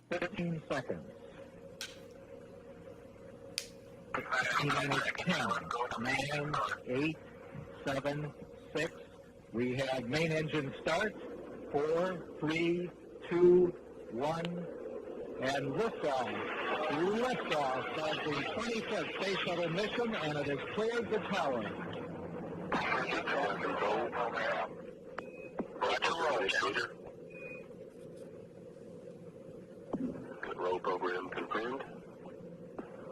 15 seconds. 16 minutes 10, 9, 8, 7, 6. We have main engine start. 4, 3, 2, 1, and liftoff. Liftoff of the 25th Space Shuttle mission, and it has cleared the tower. Good roll program confirmed.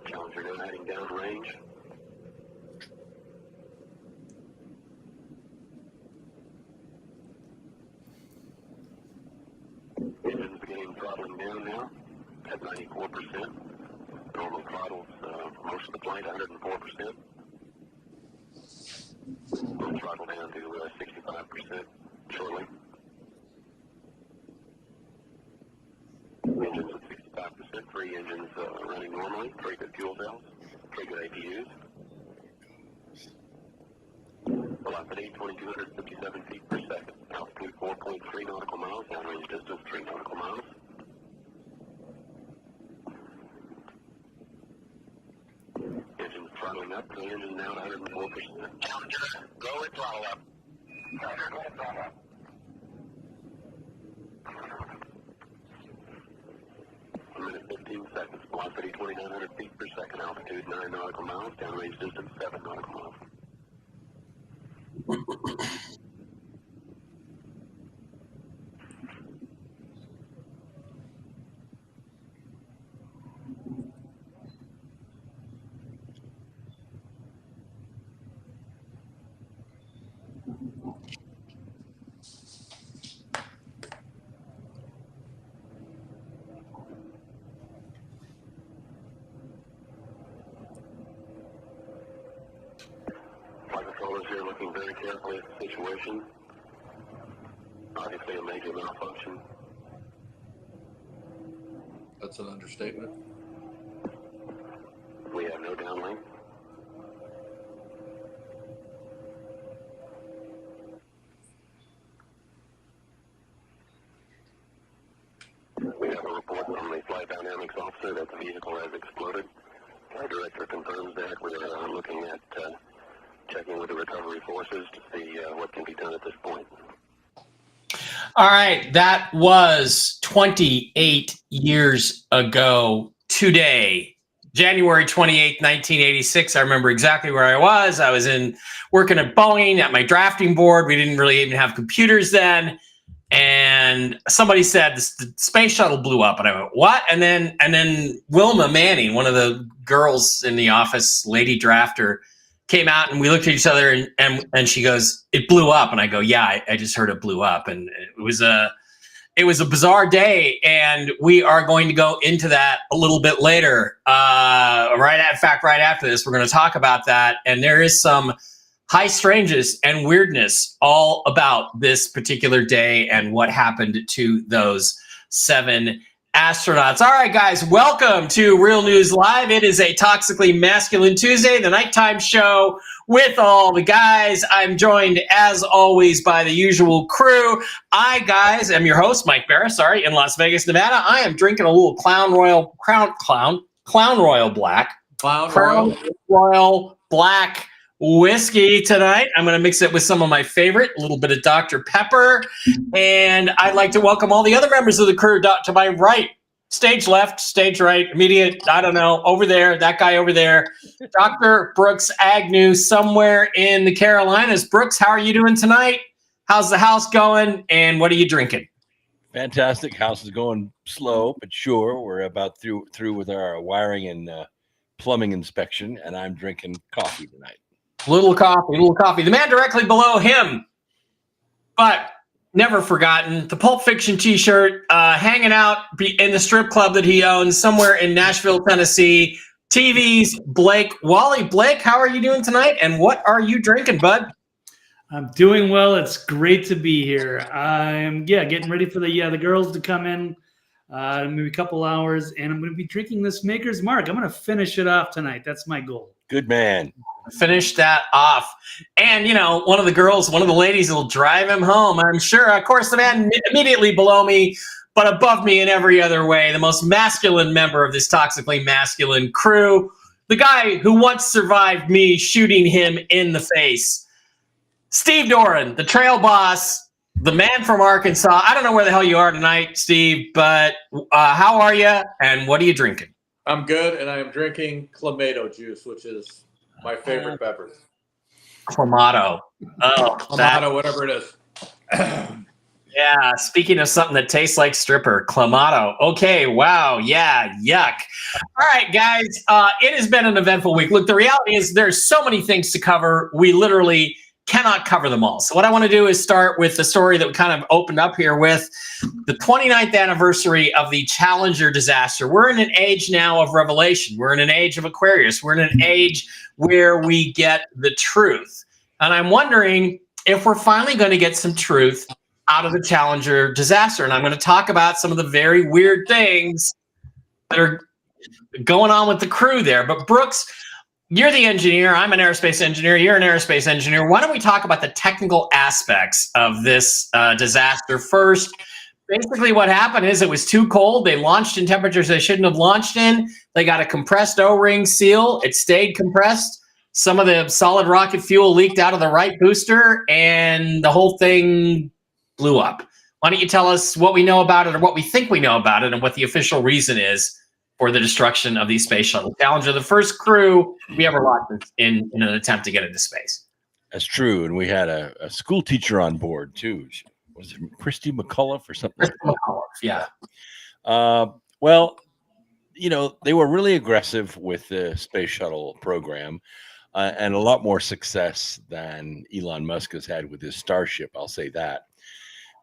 Challenger now heading down range. Engines beginning throttling down now at 94%. Normal throttles for most of the flight, 104%. We'll throttle down to 65% shortly. Engines at 65%, 3 engines running normally, 3 good fuel cells, 3 good APUs. Velocity 2,257 feet per second, altitude 4.3 nautical miles, downrange distance 3 nautical miles. Engines throttling up, the engine now at 104%. Challenger, go and throttle up. Challenger, go and throttle up. A minute 15 seconds, velocity 2,900 feet per second, altitude 9 nautical miles, downrange distance 7 nautical miles. Flight controllers here looking very carefully at the situation. Obviously a major malfunction. That's an understatement. We have no downlink. We have a report from the flight dynamics officer that the vehicle has exploded. Our director confirms that. We are looking at checking with the recovery forces to see what can be done at this point. All right, that was 28 years ago today, January 28th, 1986. I remember exactly where I was. I was working at Boeing at my drafting board. We didn't really even have computers then. And somebody said the space shuttle blew up, and I went, "What?" And then Wilma Manning, one of the girls in the office, lady drafter, came out, and we looked at each other, and she goes, "It blew up," and I go, "Yeah, I just heard it blew up," and it was a bizarre day, and we are going to go into that a little bit later. Right after this, we're going to talk about that, and there is some high strangeness and weirdness all about this particular day and what happened to those 7 astronauts. All right, guys, welcome to Real News Live. It is a Toxically Masculine Tuesday, the nighttime show with all the guys. I'm joined, as always, by the usual crew. I, guys, am your host, Mike Barra, in Las Vegas, Nevada. I am drinking a little Crown Royal Black whiskey tonight. I'm going to mix it with some of my favorite, a little bit of Dr. Pepper. And I'd like to welcome all the other members of the crew to my right, stage left, stage right, immediate, I don't know, over there, that guy over there, Dr. Brooks Agnew, somewhere in the Carolinas. Brooks, how are you doing tonight? How's the house going? And what are you drinking? Fantastic. House is going slow, but sure. We're about through with our wiring and plumbing inspection, and I'm drinking coffee tonight. Little coffee. The man directly below him, but never forgotten, the Pulp Fiction t-shirt, hanging out in the strip club that he owns somewhere in Nashville, Tennessee. TV's Blake. Wally, Blake, how are you doing tonight? And what are you drinking, bud? I'm doing well. It's great to be here. I'm getting ready for the girls to come in maybe a couple hours, and I'm going to be drinking this Maker's Mark. I'm going to finish it off tonight. That's my goal. Good man. Finish that off. And, one of the ladies will drive him home, I'm sure. Of course, the man immediately below me, but above me in every other way, the most masculine member of this toxically masculine crew, the guy who once survived me shooting him in the face, Steve Doran, the trail boss, the man from Arkansas. I don't know where the hell you are tonight, Steve, but how are you, and what are you drinking? I'm good, and I am drinking Clamato juice, which is my favorite beverage. Clamato. Oh, Clamato, whatever it is. Yeah, speaking of something that tastes like stripper, Clamato. Okay, wow, yeah, yuck. All right, guys, it has been an eventful week. Look, the reality is there's so many things to cover. We literally cannot cover them all. So what I want to do is start with the story that we kind of opened up here with the 29th anniversary of the Challenger disaster. We're in an age now of revelation. We're in an age of Aquarius. We're in an age where we get the truth. And I'm wondering if we're finally going to get some truth out of the Challenger disaster. And I'm going to talk about some of the very weird things that are going on with the crew there. But Brooks, you're the engineer. I'm an aerospace engineer. You're an aerospace engineer. Why don't we talk about the technical aspects of this disaster first? Basically, what happened is it was too cold. They launched in temperatures they shouldn't have launched in. They got a compressed O-ring seal. It stayed compressed. Some of the solid rocket fuel leaked out of the right booster, and the whole thing blew up. Why don't you tell us what we know about it, or what we think we know about it, and what the official reason is for the destruction of the space shuttle Challenger, the first crew we ever lost in an attempt to get into space. That's true. And we had a school teacher on board too. Was it Christy McCullough or something? Yeah. Well, you know, they were really aggressive with the space shuttle program, and a lot more success than Elon Musk has had with his Starship. I'll say that.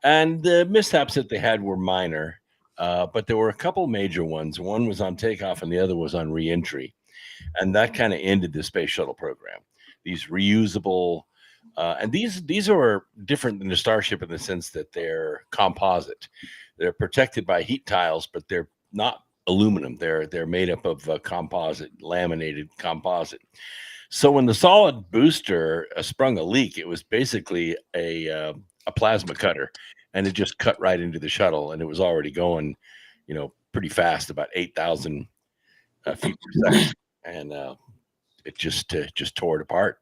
And the mishaps that they had were minor. But there were a couple major ones. One was on takeoff and the other was on reentry. And that kind of ended the space shuttle program. These reusable, and these are different than the Starship in the sense that they're composite. They're protected by heat tiles, but they're not aluminum. They're made up of composite, laminated composite. So when the solid booster sprung a leak, it was basically a plasma cutter. And it just cut right into the shuttle, and it was already going, you know, pretty fast, about 8,000 feet per second, and it just tore it apart.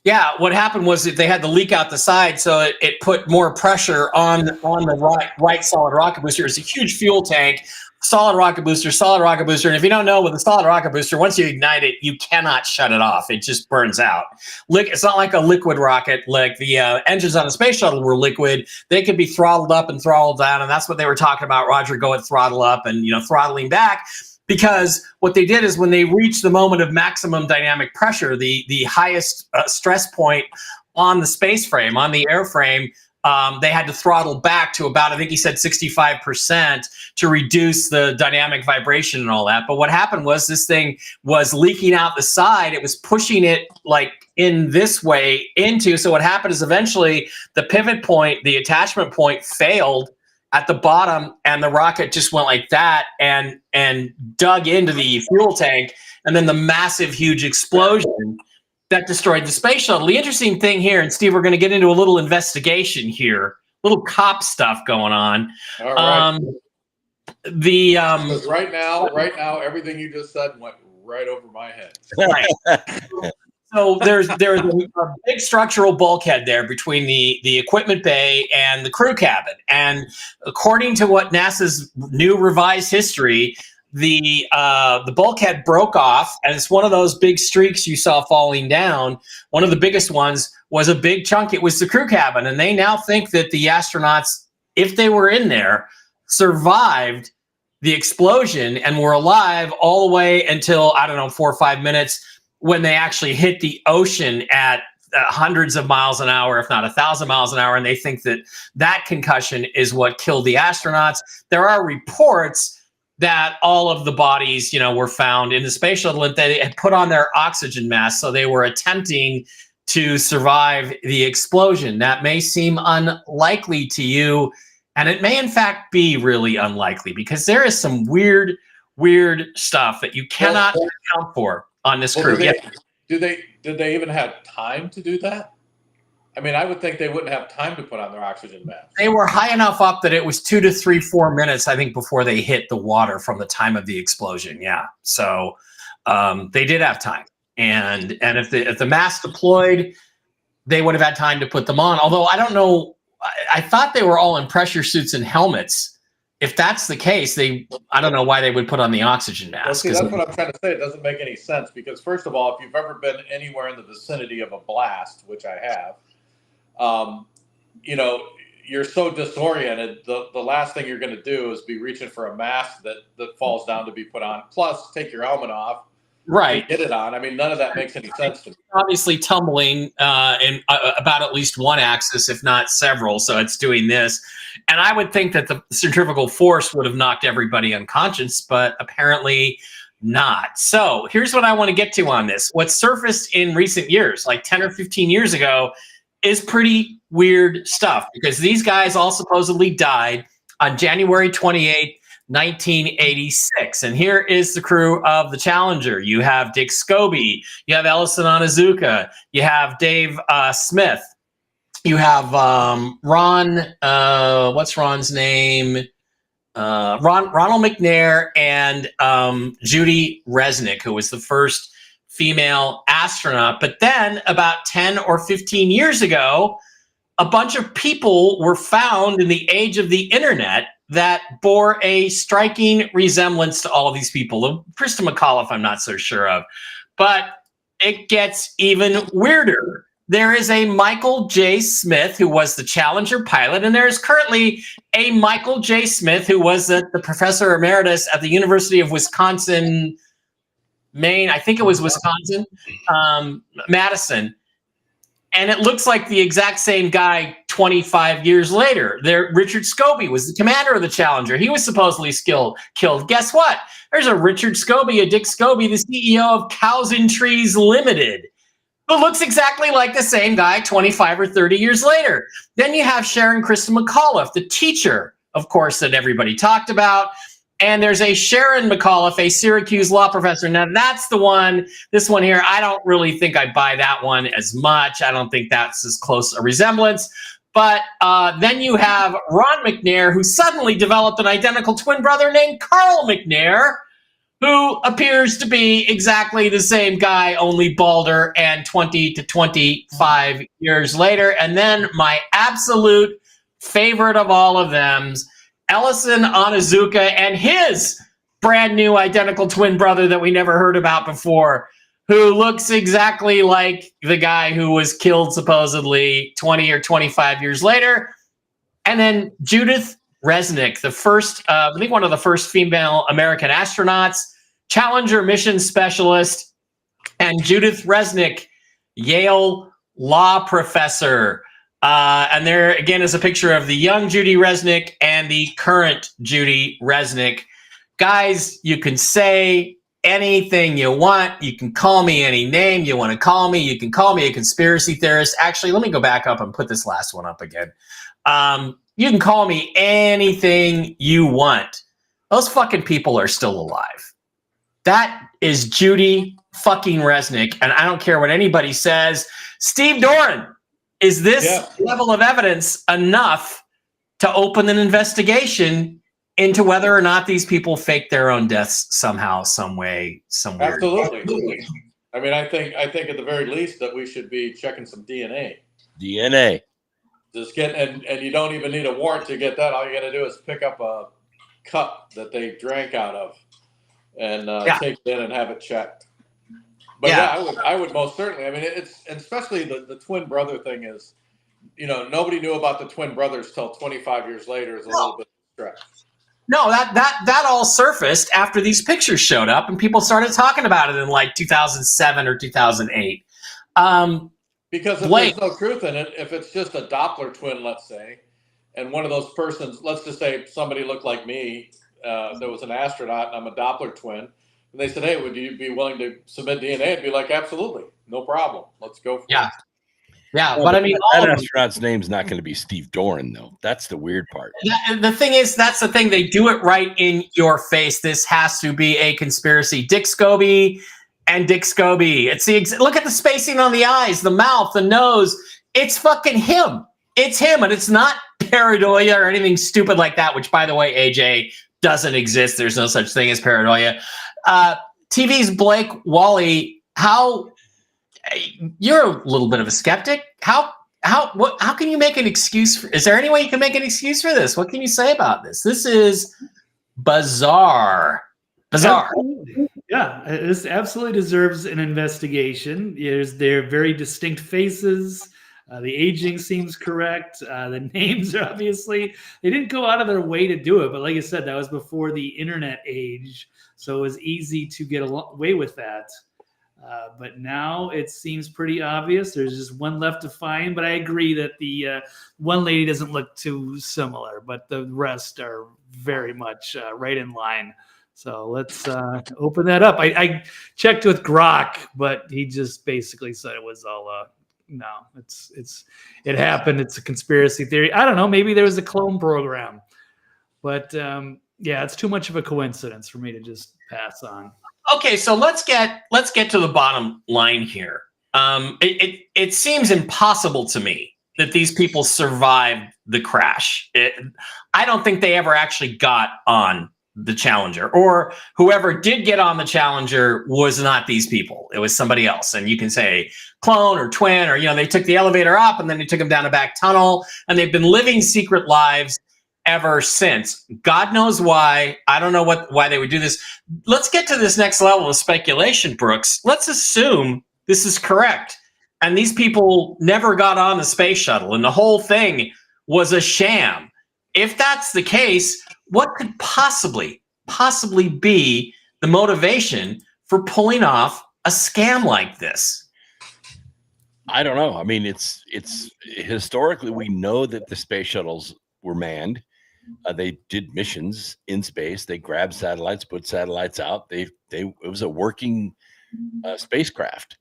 Yeah, what happened was that they had the leak out the side, so it put more pressure on the right solid rocket booster. It's a huge fuel tank, solid rocket booster. And if you don't know, with a solid rocket booster, once you ignite it, you cannot shut it off. It just burns out. It's not like a liquid rocket. Like the engines on the space shuttle were liquid. They could be throttled up and throttled down, and that's what they were talking about. Roger, go at throttle up and, you know, throttling back. Because what they did is when they reached the moment of maximum dynamic pressure, the highest stress point on the space frame, on the airframe, they had to throttle back to about, I think he said 65% to reduce the dynamic vibration and all that. But what happened was this thing was leaking out the side. It was pushing it like in this way into. So what happened is eventually the pivot point, the attachment point failed at the bottom, and the rocket just went like that and dug into the fuel tank, and then the massive, huge explosion that destroyed the space shuttle. The interesting thing here, and Steve, we're going to get into a little investigation here, little cop stuff going on. All right. Because right now, everything you just said went right over my head. Right. So there's a big structural bulkhead there between the equipment bay and the crew cabin. And according to what NASA's new revised history, the bulkhead broke off, and it's one of those big streaks you saw falling down. One of the biggest ones was a big chunk. It was the crew cabin, and they now think that the astronauts, if they were in there, survived the explosion and were alive all the way until, I don't know, 4 or 5 minutes, when they actually hit the ocean at hundreds of miles an hour, if not 1,000 miles an hour. And they think that that concussion is what killed the astronauts. There are reports that all of the bodies, you know, were found in the space shuttle and they had put on their oxygen masks. So they were attempting to survive the explosion. That may seem unlikely to you, and it may in fact be really unlikely, because there is some weird stuff that you cannot account for on this crew. Did they even have time to do that? I mean, I would think they wouldn't have time to put on their oxygen masks. They were high enough up that it was 2 to 3, 4 minutes, I think, before they hit the water from the time of the explosion. Yeah, so they did have time, and if the mask deployed, they would have had time to put them on. Although I don't know, I thought they were all in pressure suits and helmets. If that's the case, I don't know why they would put on the oxygen mask. Well, see, that's what I'm trying to say. It doesn't make any sense because, first of all, if you've ever been anywhere in the vicinity of a blast, which I have, you know, you're so disoriented. The last thing you're going to do is be reaching for a mask that falls down to be put on. Plus, take your helmet off. Right. Get it on. I mean, none of that makes any sense to me. Obviously tumbling in about at least one axis, if not several. So it's doing this. And I would think that the centrifugal force would have knocked everybody unconscious, but apparently not. So here's what I want to get to on this. What surfaced in recent years, like 10 or 15 years ago, is pretty weird stuff because these guys all supposedly died on January 28th, 1986. And here is the crew of the Challenger. You have Dick Scobie, you have Ellison Onizuka, you have Dave Smith, you have Ron, what's Ron's name? Ronald McNair and Judy Resnick, who was the first female astronaut. But then about 10 or 15 years ago, a bunch of people were found in the age of the internet that bore a striking resemblance to all of these people. Krista McAuliffe, I'm not so sure of, but it gets even weirder. There is a Michael J. Smith who was the Challenger pilot, and there is currently a Michael J. Smith who was the professor emeritus at the University of Wisconsin, Maine. I think it was Wisconsin, Madison. And it looks like the exact same guy 25 years later. Richard Scobie was the commander of the Challenger. He was supposedly killed. Guess what? There's a Richard Scobie, a Dick Scobie, the CEO of Cows and Trees Limited, who looks exactly like the same guy 25 or 30 years later. Then you have Sharon Krista McAuliffe, the teacher, of course, that everybody talked about. And there's a Sharon McAuliffe, a Syracuse law professor. Now, that's the one, this one here, I don't really think I buy that one as much. I don't think that's as close a resemblance. But then you have Ron McNair, who suddenly developed an identical twin brother named Carl McNair, who appears to be exactly the same guy, only balder and 20 to 25 years later. And then my absolute favorite of all of them, Ellison Onizuka and his brand new identical twin brother that we never heard about before, who looks exactly like the guy who was killed supposedly 20 or 25 years later. And then Judith Resnick, the first, I think one of the first female American astronauts, Challenger mission specialist, and Judith Resnick, Yale law professor. And there again is a picture of the young Judy Resnick and the current Judy Resnick. Guys, you can say anything you want. You can call me any name you want to call me. You can call me a conspiracy theorist. Actually, let me go back up and put this last one up again. You can call me anything you want. Those fucking people are still alive. That is Judy fucking Resnick. And I don't care what anybody says. Steve Doran. Is this level of evidence enough to open an investigation into whether or not these people faked their own deaths somehow, some way, somewhere? Absolutely. I mean, I think at the very least that we should be checking some DNA. DNA. Just get and you don't even need a warrant to get that. All you got to do is pick up a cup that they drank out of and take it in and have it checked. But I would most certainly. I mean, it's especially the twin brother thing is, you know, nobody knew about the twin brothers till 25 years later is a little bit of a stretch. No, that all surfaced after these pictures showed up and people started talking about it in like 2007 or 2008. Because if there's no truth in it, if it's just a Doppler twin, let's say, and one of those persons, let's just say somebody looked like me, that was an astronaut, and I'm a Doppler twin. And they said, hey, would you be willing to submit DNA? I'd be like, absolutely. No problem. Let's go for it. Yeah, well, but I mean, that astronaut's name's not going to be Steve Doran, though. That's the weird part. The thing is, that's the thing. They do it right in your face. This has to be a conspiracy. Dick Scobie and Dick Scobie. It's look at the spacing on the eyes, the mouth, the nose. It's fucking him. It's him, and it's not pareidolia or anything stupid like that, which, by the way, AJ, doesn't exist. There's no such thing as pareidolia. TV's Blake Wally, you're a little bit of a skeptic. How can you make an excuse is there any way you can make an excuse for this? What can you say about this? This is bizarre. Absolutely. Yeah, this absolutely deserves an investigation. They're very distinct faces. The aging seems correct. The names are obviously, they didn't go out of their way to do it. But like I said, that was before the internet age. So it was easy to get away with that. But now it seems pretty obvious. There's just one left to find. But I agree that the one lady doesn't look too similar, but the rest are very much right in line. So let's open that up. I checked with Grok, but he just basically said it was all no. It happened. It's a conspiracy theory. I don't know. Maybe there was a clone program, but yeah, it's too much of a coincidence for me to just pass on. Okay, so let's get to the bottom line here. It seems impossible to me that these people survived the crash. I don't think they ever actually got on the Challenger, or whoever did get on the Challenger was not these people. It was somebody else. And you can say clone or twin, or, they took the elevator up and then they took them down a back tunnel, and they've been living secret lives ever since. God knows why. I don't know why they would do this. Let's get to this next level of speculation, Brooks. Let's assume this is correct, and these people never got on the space shuttle, and the whole thing was a sham. If that's the case, what could possibly be the motivation for pulling off a scam like this? I don't know. I mean, it's historically, we know that the space shuttles were manned. They did missions in space. They grabbed satellites, put satellites out. It was a working spacecraft.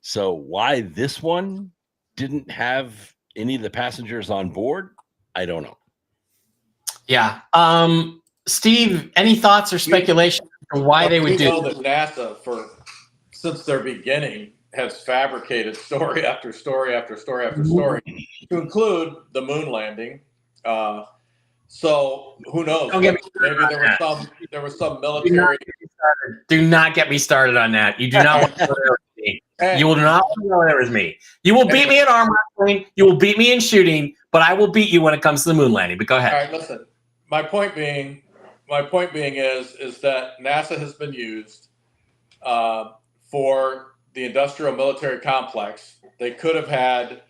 So why this one didn't have any of the passengers on board, I don't know. Yeah. Steve, any thoughts or speculation on why they would do? We know that NASA, since their beginning, has fabricated story after story after story after story, to include the moon landing. So who knows? Maybe there was some military. Do not get me started on that. You do not want to go there with me. You will not want to go there with me. You will beat me in arm wrestling. You will beat me in shooting, but I will beat you when it comes to the moon landing. But go ahead. All right, listen. My point being is that NASA has been used for the industrial military complex. They could have had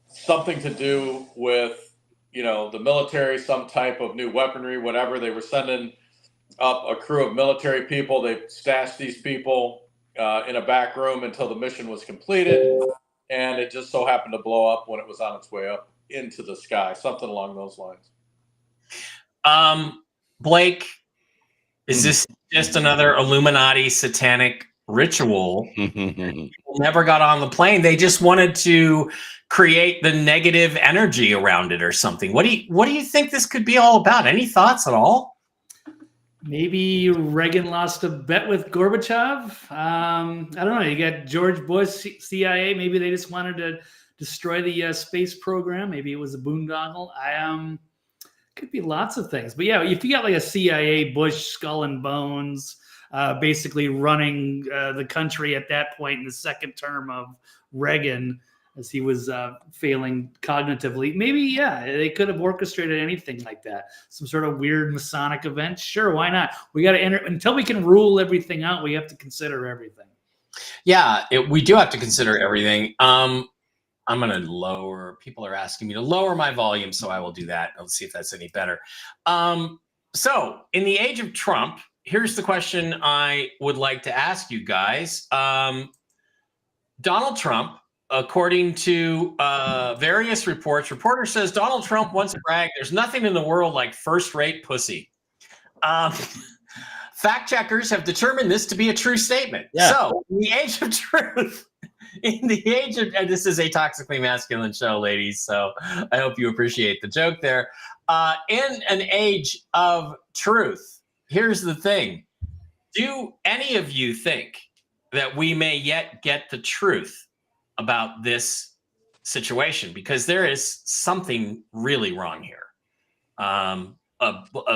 something to do with, the military, some type of new weaponry, whatever. They were sending up a crew of military people. They stashed these people in a back room until the mission was completed, and it just so happened to blow up when it was on its way up into the sky, something along those lines. Blake, is this just another Illuminati satanic ritual? People never got on the plane. They just wanted to create the negative energy around it or something. What do you think this could be all about? Any thoughts at all? Maybe Reagan lost a bet with Gorbachev. I don't know. You got George Bush, CIA. Maybe they just wanted to destroy the space program. Maybe it was a boondoggle. Could be lots of things. But yeah, if you got like a CIA Bush skull and bones, basically running the country at that point in the second term of Reagan, as he was failing cognitively, maybe, yeah, they could have orchestrated anything like that. Some sort of weird Masonic event. Sure, why not? We got to enter until we can rule everything out. We have to consider everything. Yeah, we do have to consider everything. I'm going to lower. People are asking me to lower my volume, so I will do that. Let's see if that's any better. So, in the age of Trump, here's the question I would like to ask you guys. Donald Trump, according to various reports, reporter says Donald Trump wants to brag, there's nothing in the world like first-rate pussy. Fact checkers have determined this to be a true statement. Yeah. So, in the age of truth, and this is a toxically masculine show, ladies, so I hope you appreciate the joke there. In an age of truth, here's the thing. Do any of you think that we may yet get the truth about this situation because there is something really wrong here.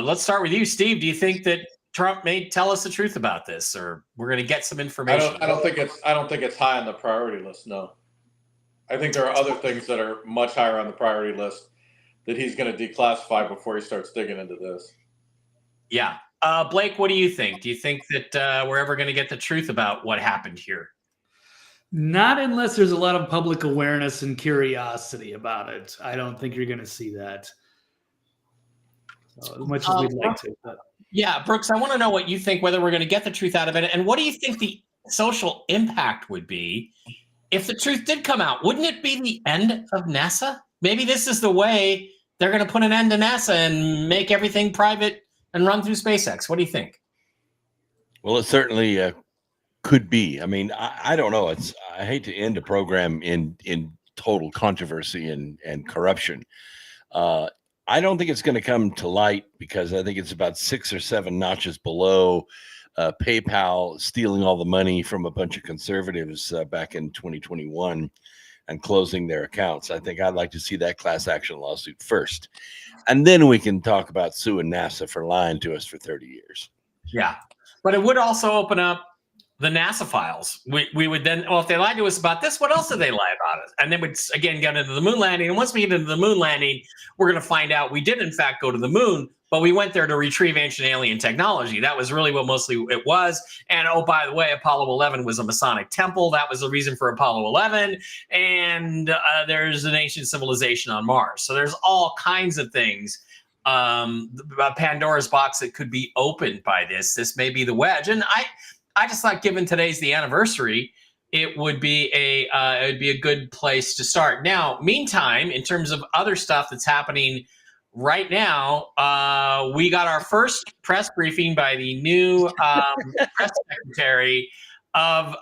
Let's start with you, Steve. Do you think that Trump may tell us the truth about this, or we're going to get some information? I don't think it's high on the priority list. No, I think there are other things that are much higher on the priority list that he's going to declassify before he starts digging into this. Yeah. Blake, what do you think? Do you think that we're ever going to get the truth about what happened here? Not unless there's a lot of public awareness and curiosity about it. I don't think you're going to see that. So, as much as we'd like to. But. Yeah, Brooks, I want to know what you think, whether we're going to get the truth out of it. And what do you think the social impact would be if the truth did come out? Wouldn't it be the end of NASA? Maybe this is the way they're going to put an end to NASA and make everything private and run through SpaceX. What do you think? Well, it certainly could be. I mean, I don't know. I hate to end a program in total controversy and corruption. I don't think it's going to come to light because I think it's about 6 or 7 notches below PayPal stealing all the money from a bunch of conservatives back in 2021 and closing their accounts. I think I'd like to see that class action lawsuit first. And then we can talk about suing NASA for lying to us for 30 years. Yeah. But it would also open up the NASA files. We would then, well, if they lied to us about this, what else did they lie about us? And then we'd again get into the moon landing. And once we get into the moon landing, we're going to find out we did in fact go to the moon, but we went there to retrieve ancient alien technology. That was really what mostly it was. And oh, by the way, Apollo 11 was a Masonic temple. That was the reason for Apollo 11. And there's an ancient civilization on Mars. So there's all kinds of things. Pandora's box that could be opened by this. This may be the wedge. And I just thought, given today's the anniversary, it would be a good place to start. Now, meantime, in terms of other stuff that's happening right now, we got our first press briefing by the new press secretary of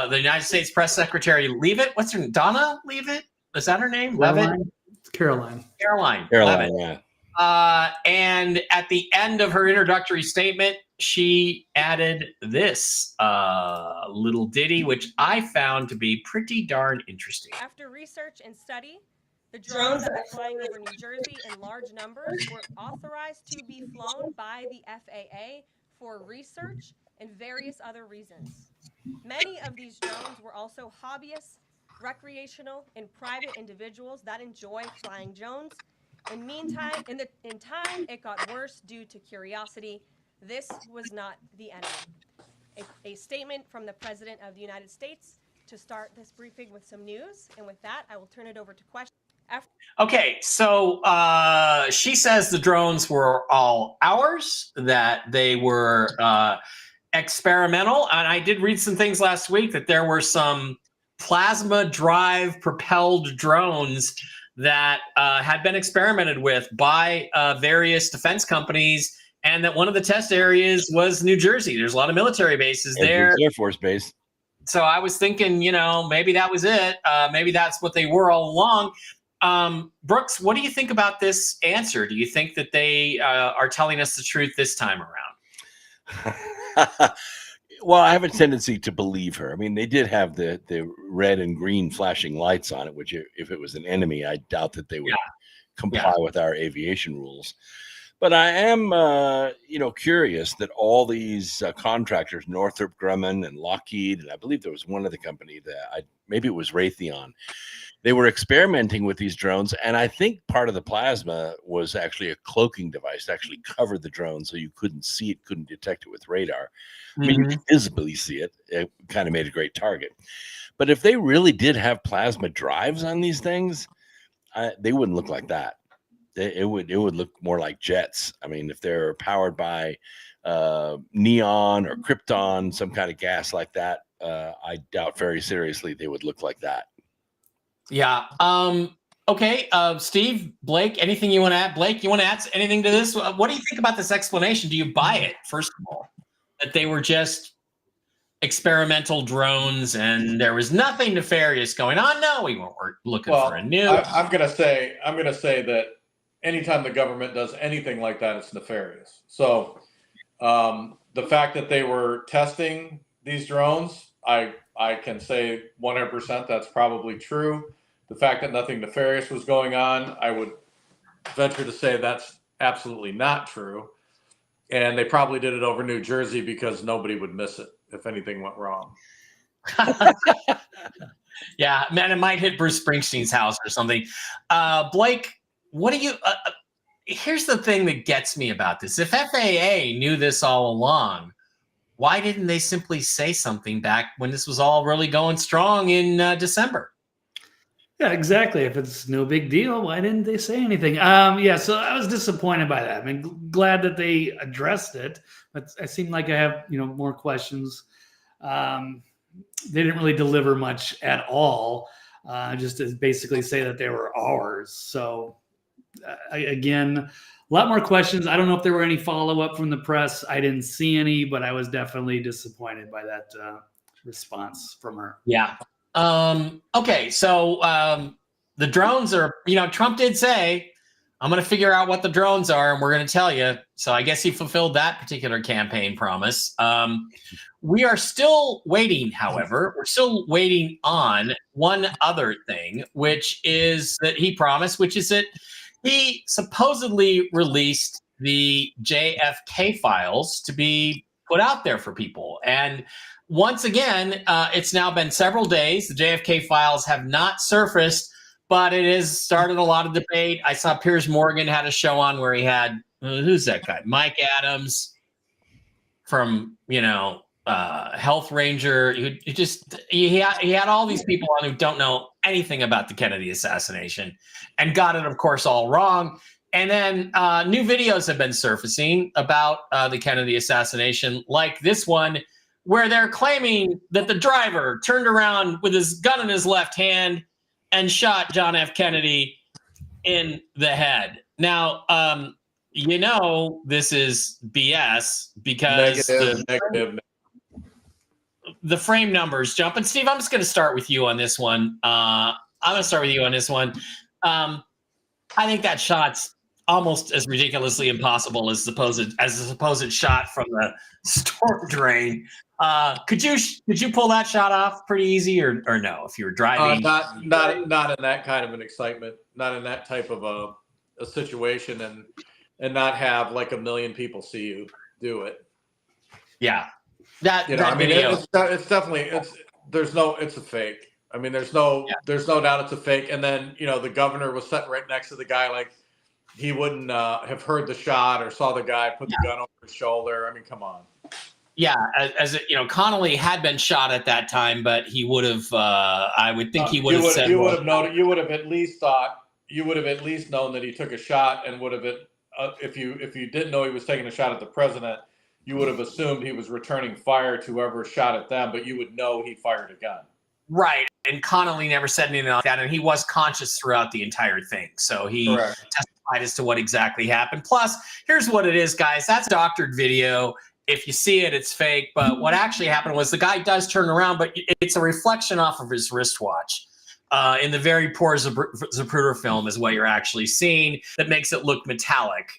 the United States Press Secretary Leavitt. What's her name? Donna Leavitt? Is that her name? Caroline. Caroline. Yeah. And at the end of her introductory statement, she added this little ditty, which I found to be pretty darn interesting. After research and study, the drones that were flying over New Jersey in large numbers were authorized to be flown by the FAA for research and various other reasons. Many of these drones were also hobbyists, recreational, and private individuals that enjoy flying drones. In time, it got worse due to curiosity. This was not the enemy. A statement from the President of the United States to start this briefing with some news. And with that, I will turn it over to questions. Okay, so she says the drones were all ours, that they were experimental. And I did read some things last week that there were some plasma drive propelled drones that had been experimented with by various defense companies, and that one of the test areas was New Jersey. There's a lot of military bases there. Air Force Base. So I was thinking, maybe that was it. Maybe that's what they were all along. Brooks, what do you think about this answer? Do you think that they are telling us the truth this time around? Well, I have a tendency to believe her. I mean, they did have the red and green flashing lights on it, which if it was an enemy, I doubt that they would comply with our aviation rules. But I am, curious that all these contractors, Northrop Grumman and Lockheed, and I believe there was one other company that maybe it was Raytheon, they were experimenting with these drones. And I think part of the plasma was actually a cloaking device to actually cover the drone so you couldn't see it, couldn't detect it with radar. I mean, you could visibly see it. It kind of made a great target. But if they really did have plasma drives on these things, they wouldn't look like that. It would look more like jets. I mean, if they're powered by neon or krypton, some kind of gas like that, I doubt very seriously they would look like that. Yeah. Okay. Steve, Blake, anything you want to add? Blake, you want to add anything to this? What do you think about this explanation? Do you buy it, first of all, that they were just experimental drones and there was nothing nefarious going on? No, we weren't looking for a nuke. I'm gonna say that anytime the government does anything like that, it's nefarious. So the fact that they were testing these drones, I can say 100% that's probably true. The fact that nothing nefarious was going on, I would venture to say that's absolutely not true. And they probably did it over New Jersey because nobody would miss it if anything went wrong. Yeah, man, it might hit Bruce Springsteen's house or something. Blake, what do you? Here's the thing that gets me about this: if FAA knew this all along, why didn't they simply say something back when this was all really going strong in December? Yeah, exactly. If it's no big deal, why didn't they say anything? Yeah, so I was disappointed by that. I mean, glad that they addressed it, but I seem like I have, more questions. They didn't really deliver much at all, just to basically say that they were ours. So, again, a lot more questions. I don't know if there were any follow-up from the press. I didn't see any, but I was definitely disappointed by that response from her. Yeah. Okay, so the drones are, Trump did say, I'm going to figure out what the drones are and we're going to tell you. So I guess he fulfilled that particular campaign promise. We are still waiting, however. We're still waiting on one other thing, which is that he promised, which is that he supposedly released the JFK files to be put out there for people. And once again, it's now been several days. The JFK files have not surfaced, but it has started a lot of debate. I saw Piers Morgan had a show on where he had, who's that guy? Mike Adams from, Health Ranger. He had all these people on who don't know anything about the Kennedy assassination and got it, of course, all wrong. And then new videos have been surfacing about the Kennedy assassination, like this one, where they're claiming that the driver turned around with his gun in his left hand and shot John F. Kennedy in the head. Now, this is BS because the frame numbers jump. And Steve, I'm just going to start with you on this one. I think that shot's almost as ridiculously impossible as the supposed shot from the storm drain. Could you pull that shot off pretty easy or no? If you were driving, not in that kind of an excitement, not in that type of a situation, and not have like 1 million people see you do it. Yeah, that video. It's definitely it's a fake. I mean, there's no doubt it's a fake. And then the governor was sitting right next to the guy, like he wouldn't have heard the shot or saw the guy put the gun over his shoulder. I mean, come on. Yeah, Connolly had been shot at that time, but he would have. I would think he would have said. You would have known. You would have at least thought. You would have at least known that he took a shot, and would have if you didn't know he was taking a shot at the president, you would have assumed he was returning fire to whoever shot at them, but you would know he fired a gun. Right, and Connolly never said anything like that, and he was conscious throughout the entire thing, so he testified as to what exactly happened. Plus, here's what it is, guys. That's a doctored video. If you see it, it's fake. But what actually happened was the guy does turn around, but it's a reflection off of his wristwatch. In the very poor Zapruder film is what you're actually seeing that makes it look metallic.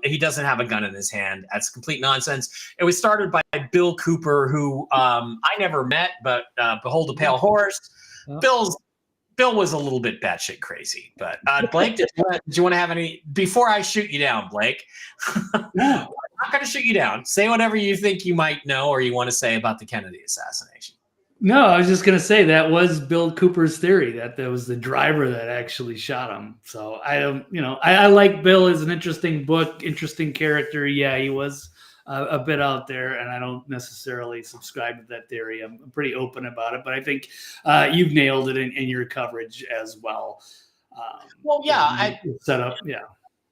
He doesn't have a gun in his hand. That's complete nonsense. It was started by Bill Cooper, who I never met, but behold a pale horse. Bill was a little bit batshit crazy. But Blake, did you want to have any before I shoot you down, Blake? No. I'm not going to shoot you down. Say whatever you think you might know or you want to say about the Kennedy assassination. No, I was just going to say that was Bill Cooper's theory that there was the driver that actually shot him. So I don't, I like Bill as an interesting book, interesting character. Yeah, he was a bit out there, and I don't necessarily subscribe to that theory. I'm pretty open about it, but I think you've nailed it in your coverage as well. Set up. Yeah.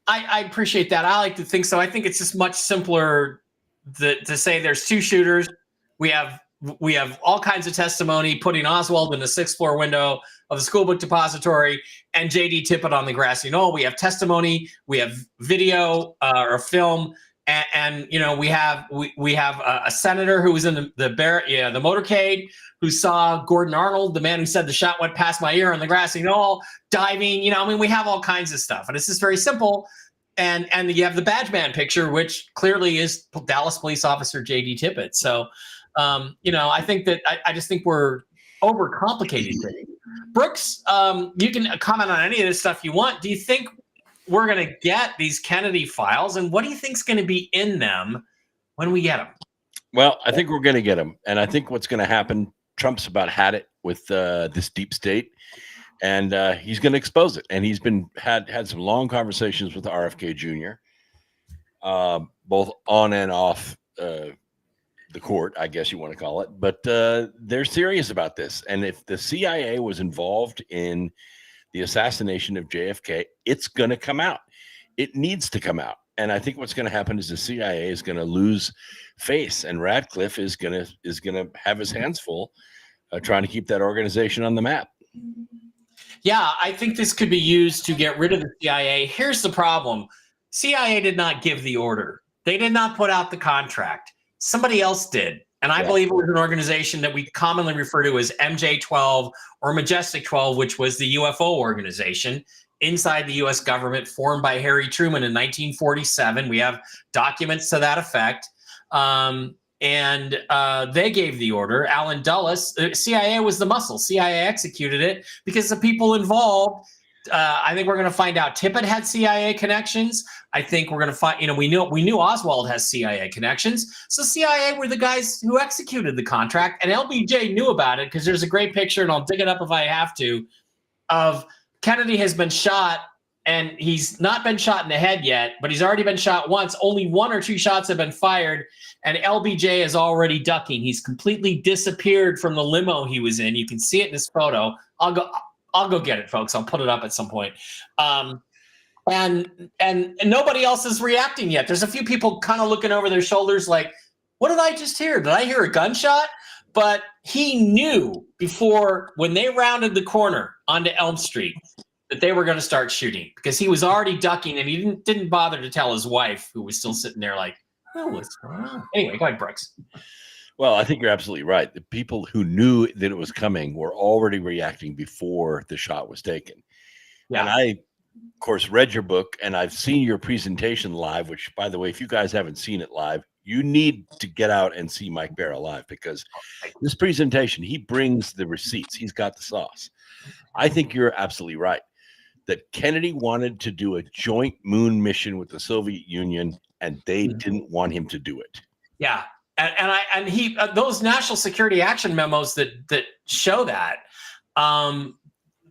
I appreciate that. I like to think so. I think it's just much simpler to say there's two shooters. We have all kinds of testimony putting Oswald in the 6th floor window of the school book depository and JD Tippett on the grassy knoll. We have testimony. We have video or film, and we have a senator who was in the motorcade who saw Gordon Arnold, the man who said the shot went past my ear on the grassy knoll, diving. We have all kinds of stuff, and it's just very simple. And you have the badge man picture, which clearly is Dallas police officer JD Tippett. So, I think that I just think we're overcomplicating things. Brooks, you can comment on any of this stuff you want. Do you think we're going to get these Kennedy files, and what do you think is going to be in them when we get them? Well, I think we're going to get them, and I think what's going to happen, Trump's about had it with this deep state, and he's going to expose it. And he's been had some long conversations with RFK Jr., both on and off the court, I guess you want to call it. But they're serious about this. And if the CIA was involved in the assassination of JFK, it's going to come out. It needs to come out. And I think what's going to happen is the CIA is going to lose face, and Radcliffe is going to have his hands full trying to keep that organization on the map. Yeah, I think this could be used to get rid of the CIA. Here's the problem. CIA did not give the order. They did not put out the contract. Somebody else did. And I believe it was an organization that we commonly refer to as MJ-12 or Majestic 12, which was the UFO organization inside the U.S. government formed by Harry Truman in 1947. We have documents to that effect. And they gave the order. Allen Dulles, CIA was the muscle. CIA executed it because the people involved, I think we're going to find out Tippett had CIA connections. I think we're going to find, we knew Oswald has CIA connections. So CIA were the guys who executed the contract, and LBJ knew about it because there's a great picture, and I'll dig it up if I have to, of Kennedy has been shot, and he's not been shot in the head yet, but he's already been shot once. Only 1 or 2 shots have been fired, and LBJ is already ducking. He's completely disappeared from the limo he was in. You can see it in this photo. I'll go get it, folks. I'll put it up at some point. And nobody else is reacting yet. There's a few people kind of looking over their shoulders like, what did I just hear? Did I hear a gunshot? But he knew before, when they rounded the corner onto Elm Street, that they were going to start shooting because he was already ducking, and he didn't bother to tell his wife, who was still sitting there like, oh, what's going on? Anyway, go ahead, Brooks. Well, I think you're absolutely right. The people who knew that it was coming were already reacting before the shot was taken. Yeah. And I, of course, read your book, and I've seen your presentation live, which, by the way, if you guys haven't seen it live, you need to get out and see Mike Barra live, because this presentation, he brings the receipts. He's got the sauce. I think you're absolutely right that Kennedy wanted to do a joint moon mission with the Soviet Union, and they didn't want him to do it. Yeah. And he those national security action memos that show that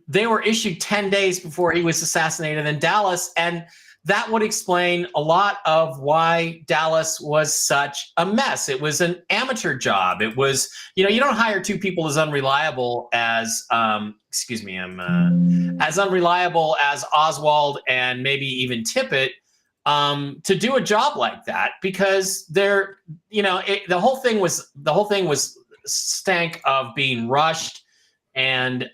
they were issued 10 days before he was assassinated in Dallas, and that would explain a lot of why Dallas was such a mess. It was an amateur job. It was, you don't hire 2 people as unreliable as as unreliable as Oswald and maybe even Tippett to do a job like that, because they're, the whole thing was stank of being rushed. And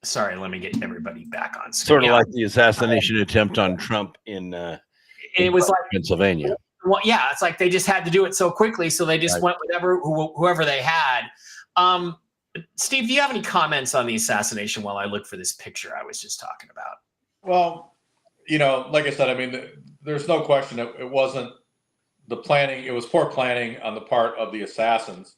sorry, let me get everybody back on screen. Sort of like the assassination attempt on Trump in it was like Pennsylvania. Well, yeah, it's like they just had to do it so quickly, so they just went with whoever they had. Steve, do you have any comments on the assassination while I look for this picture I was just talking about? Well, like I said, I mean, there's no question it wasn't the planning. It was poor planning on the part of the assassins.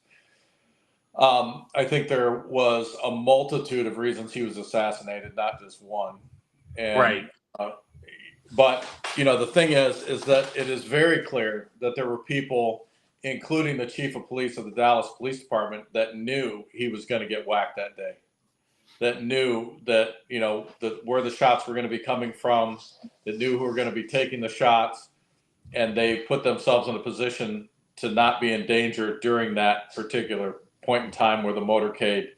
I think there was a multitude of reasons he was assassinated, not just one. And, right. But, the thing is that it is very clear that there were people, including the chief of police of the Dallas Police Department, that knew he was going to get whacked that day, that knew that, where the shots were going to be coming from, that knew who were going to be taking the shots, and they put themselves in a position to not be in danger during that particular point in time where the motorcade,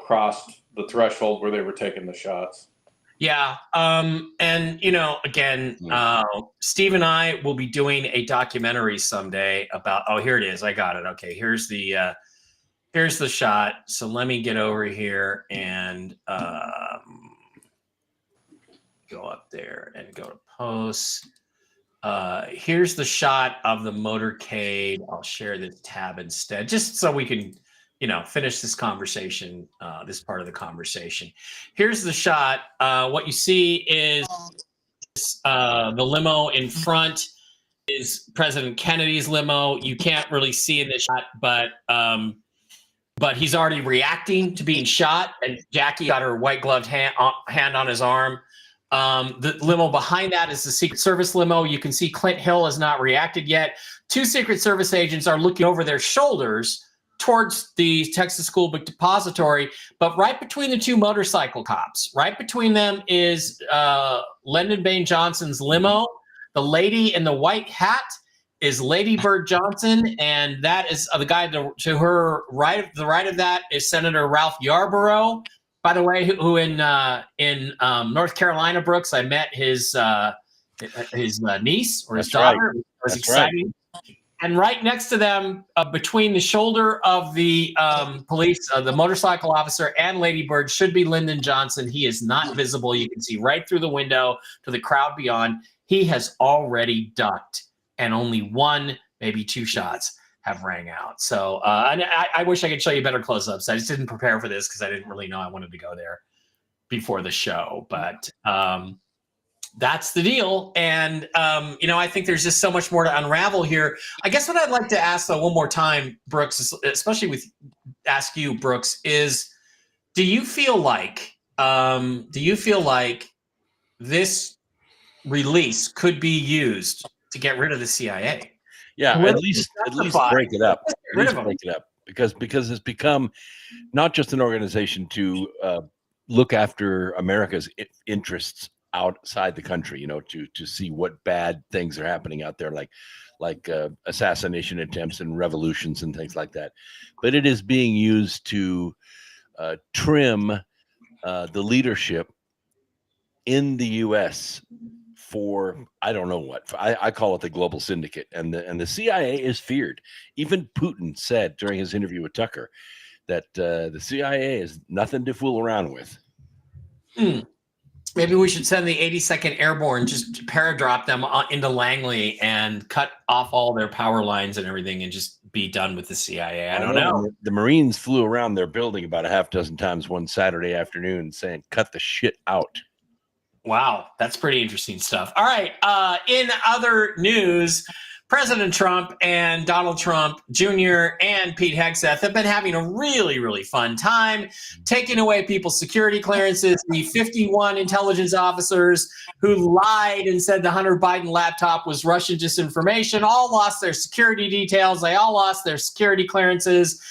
crossed the threshold where they were taking the shots. Yeah. And, again, Steve and I will be doing a documentary someday about, oh, here it is. I got it. Okay. Here's the shot. So let me get over here and go up there and go to posts. Here's the shot of the motorcade. I'll share this tab instead, just so we can, finish this conversation, this part of the conversation. Here's the shot. What you see is the limo in front is President Kennedy's limo. You can't really see in this shot, but but he's already reacting to being shot, and Jackie got her white gloved hand on his arm. The limo behind that is the Secret Service limo. You can see Clint Hill has not reacted yet. 2 Secret Service agents are looking over their shoulders towards the Texas School Book Depository, but right between the 2 motorcycle cops, right between them is Lyndon Baines Johnson's limo. The lady in the white hat is Lady Bird Johnson, and that is the guy to her right. The right of that is Senator Ralph Yarborough, by the way, who in North Carolina, Brooks, I met his niece or his daughter. It was exciting. Right. And right next to them, between the shoulder of the police, the motorcycle officer, and Lady Bird should be Lyndon Johnson. He is not visible. You can see right through the window to the crowd beyond. He has already ducked, and only 1, maybe 2 shots have rang out. So I wish I could show you better close-ups. I just didn't prepare for this because I didn't really know I wanted to go there before the show. But that's the deal. And, I think there's just so much more to unravel here. I guess what I'd like to ask, though, one more time, Brooks, especially ask you, Brooks, is do you feel like this release could be used to get rid of the CIA? Yeah, at least break it up. Because it's become not just an organization to look after America's interests outside the country, to see what bad things are happening out there, like assassination attempts and revolutions and things like that. But it is being used to trim the leadership in the U.S. for I don't know what. I call it the global syndicate, and the CIA is feared. Even Putin said during his interview with Tucker that the CIA is nothing to fool around with. Maybe we should send the 82nd Airborne, just paradrop them into Langley and cut off all their power lines and everything and just be done with the CIA. I don't know. The Marines flew around their building about a half dozen times one Saturday afternoon saying, cut the shit out. Wow, that's pretty interesting stuff. All right, in other news, President Trump and Donald Trump Jr. and Pete Hegseth have been having a really, really fun time taking away people's security clearances. The 51 intelligence officers who lied and said the Hunter Biden laptop was Russian disinformation all lost their security details. They all lost their security clearances.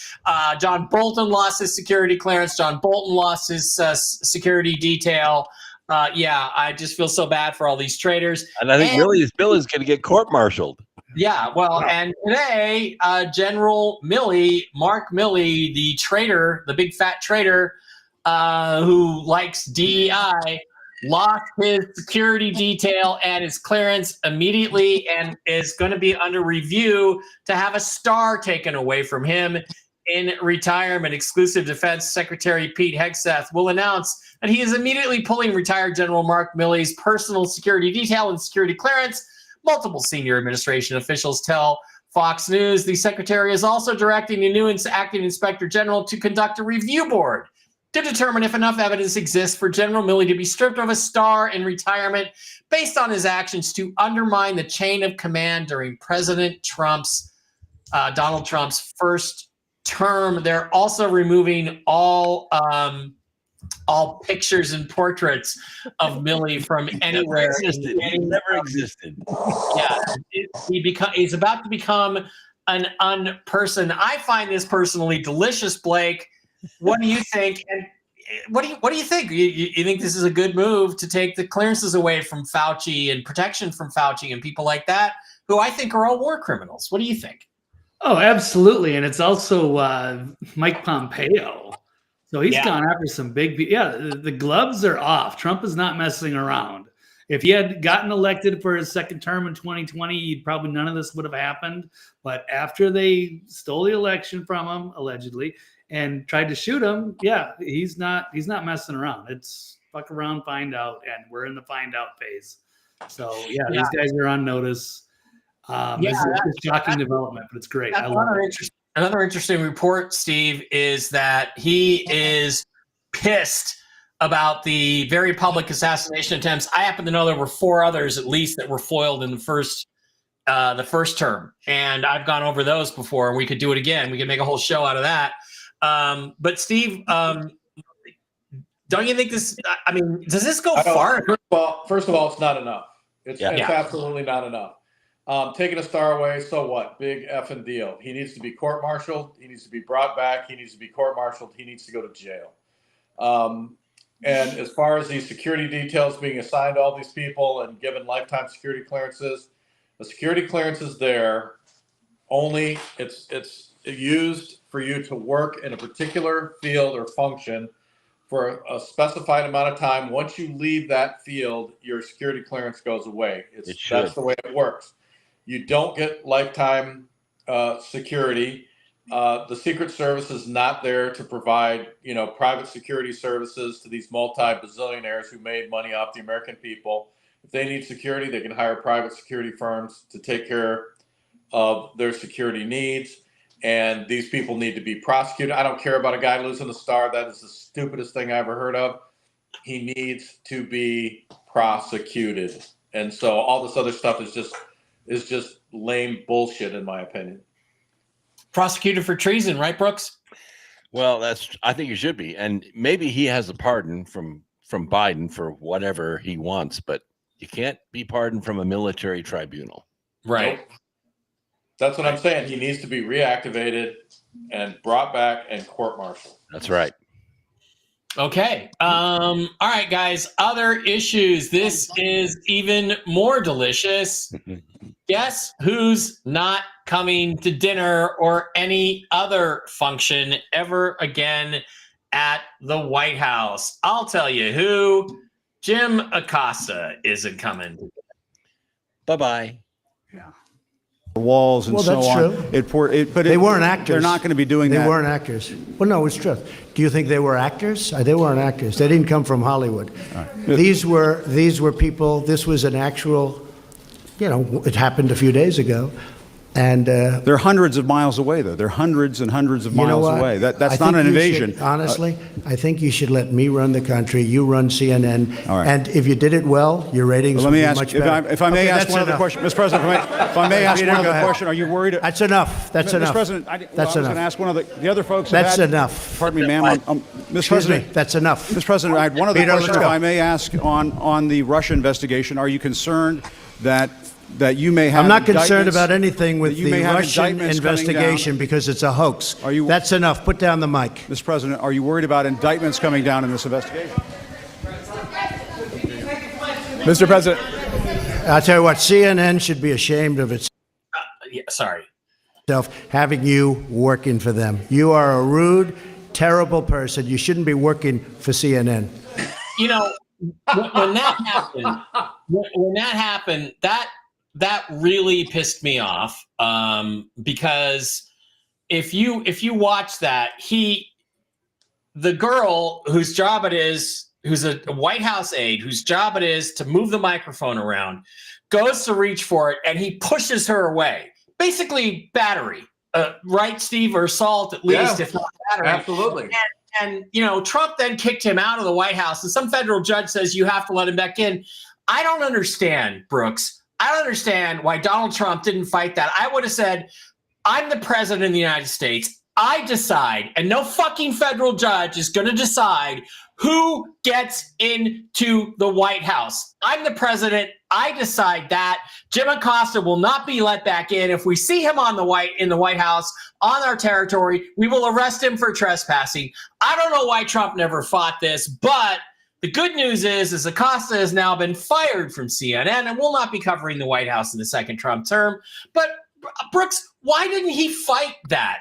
John Bolton lost his security clearance. John Bolton lost his security detail. I just feel so bad for all these traitors. And I think really his bill is going to get court-martialed. Yeah, well, and today, General Milley, Mark Milley, the traitor, the big fat traitor who likes DEI, lost his security detail and his clearance immediately and is going to be under review to have a star taken away from him in retirement. Exclusive Defense Secretary Pete Hegseth will announce that he is immediately pulling retired General Mark Milley's personal security detail and security clearance. Multiple senior administration officials tell Fox News the secretary is also directing the new acting inspector general to conduct a review board to determine if enough evidence exists for General Milley to be stripped of a star in retirement based on his actions to undermine the chain of command during President Donald Trump's first term. They're also removing all pictures and portraits of Milley from anywhere. He never existed. Yeah, he's about to become an unperson. I find this personally delicious, Blake. What do you think? And what do you think? You think this is a good move to take the clearances away from Fauci and protection from Fauci and people like that, who I think are all war criminals? What do you think? Oh, absolutely. And it's also Mike Pompeo. So he's gone after some big, the gloves are off. Trump is not messing around. If he had gotten elected for his second term in 2020, probably none of this would have happened. But after they stole the election from him, allegedly, and tried to shoot him, he's not messing around. It's fuck around, find out, and we're in the find out phase. So these guys are on notice. It's a shocking development, but it's great. I love it. Another interesting report, Steve, is that he is pissed about the very public assassination attempts. I happen to know there were 4 others, at least, that were foiled in the first term, and I've gone over those before. And we could do it again. We could make a whole show out of that. But Steve, don't you think this? I mean, does this go far? First of all, it's not enough. It's Yeah. absolutely not enough. Taking a star away, so what? Big effing deal. He needs to be court-martialed. He needs to be brought back. He needs to be court-martialed. He needs to go to jail. And as far as these security details being assigned to all these people and given lifetime security clearances, the security clearance is there. Only it's used for you to work in a particular field or function for a specified amount of time. Once you leave that field, your security clearance goes away. That's the way it works. You don't get lifetime security. The Secret Service is not there to provide, private security services to these multi-bazillionaires who made money off the American people. If they need security, they can hire private security firms to take care of their security needs. And these people need to be prosecuted. I don't care about a guy losing a star. That is the stupidest thing I ever heard of. He needs to be prosecuted. And so all this other stuff is just lame bullshit, in my opinion. Prosecuted for treason, right, Brooks? Well, I think he should be. And maybe he has a pardon from Biden for whatever he wants, but you can't be pardoned from a military tribunal. Right. Nope. That's what I'm saying. He needs to be reactivated and brought back and court-martialed. That's right. Okay. All right, guys. Other issues. This is even more delicious. Guess who's not coming to dinner or any other function ever again at the White House? I'll tell you who. Jim Acosta isn't coming. Bye-bye. Yeah. The walls and so on. That's true. But they weren't actors. They're not going to be doing that. They weren't actors. Well, no, it's true. Do you think they were actors? They weren't actors. They didn't come from Hollywood. Right. These were people. This was an actual. It happened a few days ago, and they're hundreds of miles away, though. They're hundreds and hundreds of miles away. That's not an invasion. Honestly, I think you should let me run the country. You run CNN, all right. And if you did it well, your ratings would be much better. If I may ask one other question, Mr. President. If I may ask one other question, are you worried? That's enough. That's enough. Mr. President, I was going to ask one of the other folks. That's enough. Pardon me, ma'am. Mr. President, that's enough. Mr. President, I had one other question. If I may ask on the Russia investigation, are you concerned that you may have? I'm not concerned about anything with the Russian investigation because it's a hoax. That's enough. Put down the mic. Mr. President, are you worried about indictments coming down in this investigation? Mr. President. I'll tell you what, CNN should be ashamed of itself. Sorry. Having you working for them. You are a rude, terrible person. You shouldn't be working for CNN. When that happened, that really pissed me off, because if you watch that, the girl whose job it is, who's a White House aide, whose job it is to move the microphone around, goes to reach for it and he pushes her away. Basically battery, right, Steve, or assault at least, if not battery. Absolutely. And Trump then kicked him out of the White House, and some federal judge says you have to let him back in. I don't understand, Brooks. I don't understand why Donald Trump didn't fight that. I would have said, I'm the president of the United States. I decide, and no fucking federal judge is going to decide who gets into the White House. I'm the president. I decide that. Jim Acosta will not be let back in. If we see him in the White House on our territory, we will arrest him for trespassing. I don't know why Trump never fought this, but the good news is Acosta has now been fired from CNN and will not be covering the White House in the second Trump term. But Brooks, why didn't he fight that?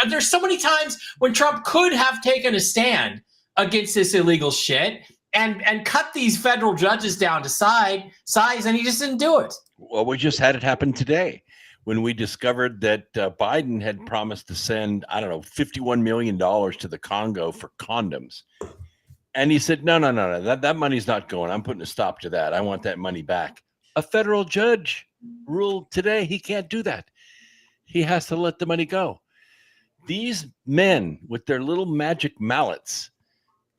There's so many times when Trump could have taken a stand against this illegal shit and cut these federal judges down to size, and he just didn't do it. Well, we just had it happen today when we discovered that Biden had promised to send, $51 million to the Congo for condoms. And he said, no, that money's not going. I'm putting a stop to that. I want that money back. A federal judge ruled today he can't do that. He has to let the money go. These men with their little magic mallets,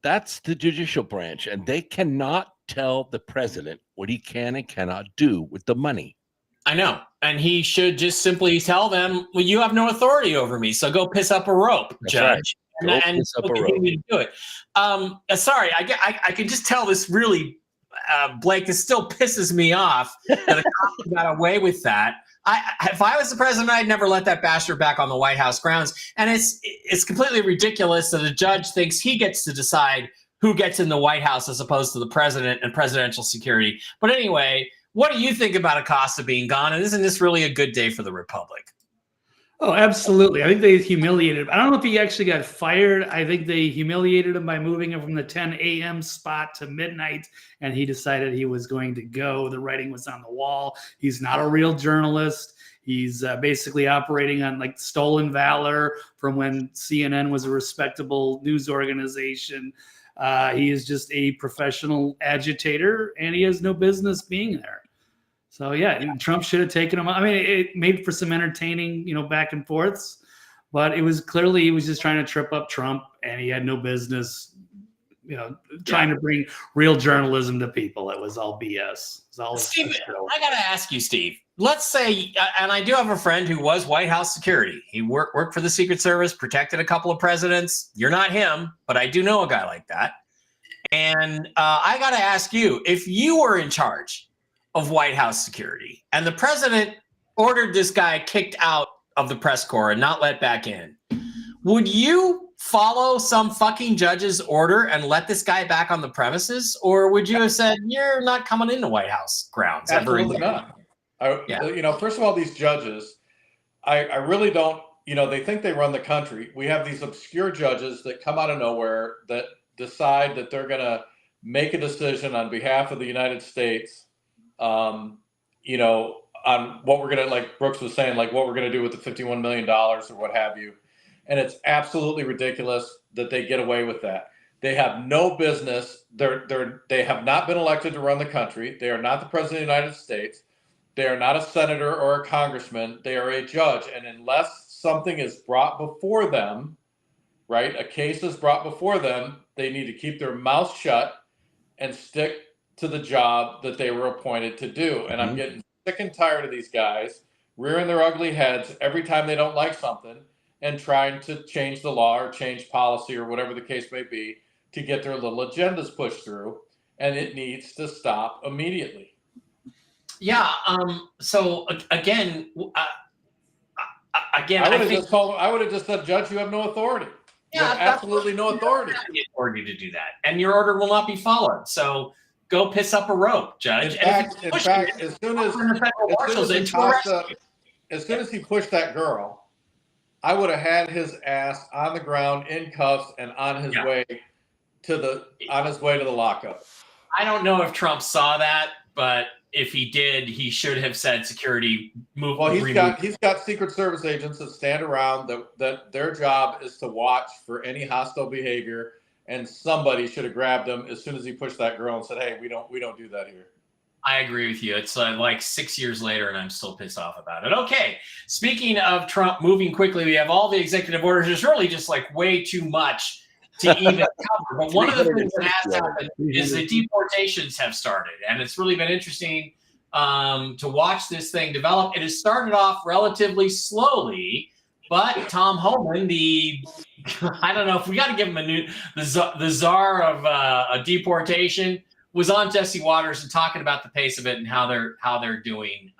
that's the judicial branch, and they cannot tell the president what he can and cannot do with the money. I know. And he should just simply tell them, well, you have no authority over me, so go piss up a rope, That's judge. and piss up a road. continue to do it. Sorry, I can just tell this really, Blake. This still pisses me off that a cop got away with that. If I was the president, I'd never let that bastard back on the White House grounds. And it's completely ridiculous that a judge thinks he gets to decide who gets in the White House as opposed to the president and presidential security. But anyway, what do you think about Acosta being gone? And isn't this really a good day for the Republic? Oh, absolutely. I think they humiliated him. I don't know if he actually got fired. I think they humiliated him by moving him from the 10 a.m. spot to midnight, and he decided he was going to go. The writing was on the wall. He's not a real journalist. He's basically operating on like stolen valor from when CNN was a respectable news organization. He is just a professional agitator, and he has no business being there. So yeah, Trump should have taken him. I mean, it made for some entertaining, back and forths, but it was clearly he was just trying to trip up Trump, and he had no business, trying to bring real journalism to people. It was all BS. It was all Steve, I got to ask you, Steve. Let's say, and I do have a friend who was White House security. He worked for the Secret Service, protected a couple of presidents. You're not him, but I do know a guy like that. And I got to ask you, if you were in charge of White House security and the president ordered this guy kicked out of the press corps and not let back in, would you follow some fucking judge's order and let this guy back on the premises? Or would you have said, you're not coming into White House grounds ever again? Absolutely not. First of all, these judges, I really don't, they think they run the country. We have these obscure judges that come out of nowhere that decide that they're going to make a decision on behalf of the United States, on what we're going to, like Brooks was saying, like what we're going to do with the $51 million or what have you. And it's absolutely ridiculous that they get away with that. They have no business. They have not been elected to run the country. They are not the president of the United States. They are not a senator or a congressman. They are a judge. And unless something is brought before them, right, a case is brought before them, they need to keep their mouth shut and stick to the job that they were appointed to do. And I'm getting sick and tired of these guys rearing their ugly heads every time they don't like something and trying to change the law or change policy or whatever the case may be to get their little agendas pushed through. And it needs to stop immediately. Yeah. So again, I would have just said, Judge, you have no authority. You have absolutely no authority. You have the authority to do that, and your order will not be followed. So go piss up a rope, Judge. In fact, as soon as he pushed that girl, I would have had his ass on the ground in cuffs and on his way to the lockup. I don't know if Trump saw that, but if he did, he should have said security move. Well, he's got Secret Service agents that stand around that their job is to watch for any hostile behavior, and somebody should have grabbed him as soon as he pushed that girl and said, "Hey, we don't do that here." I agree with you. It's like 6 years later, and I'm still pissed off about it. Okay, speaking of Trump moving quickly, we have all the executive orders. There's really just like way too much to even cover. But one of the things that has happened is the deportations have started, and it's really been interesting to watch this thing develop. It has started off relatively slowly, but Tom Homan, I don't know if we got to give him the czar of a deportation, was on Jesse Waters and talking about the pace of it and how they're doing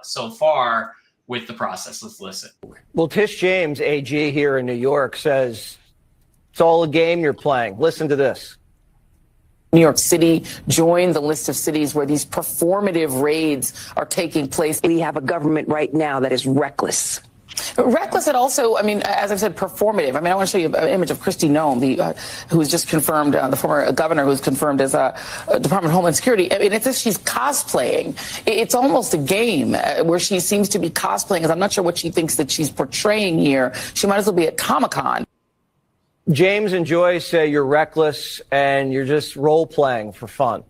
so far with the process. Let's listen. Well, Tish James, AG here in New York, says it's all a game you're playing. Listen to this. New York City joined the list of cities where these performative raids are taking place. We have a government right now that is reckless. Reckless and also, as I've said, performative. I want to show you an image of Kristi Noem, who was just confirmed, the former governor who was confirmed as Department of Homeland Security. It's as if she's cosplaying. It's almost a game where she seems to be cosplaying, because I'm not sure what she thinks that she's portraying here. She might as well be at Comic-Con. James and Joy say you're reckless and you're just role-playing for fun.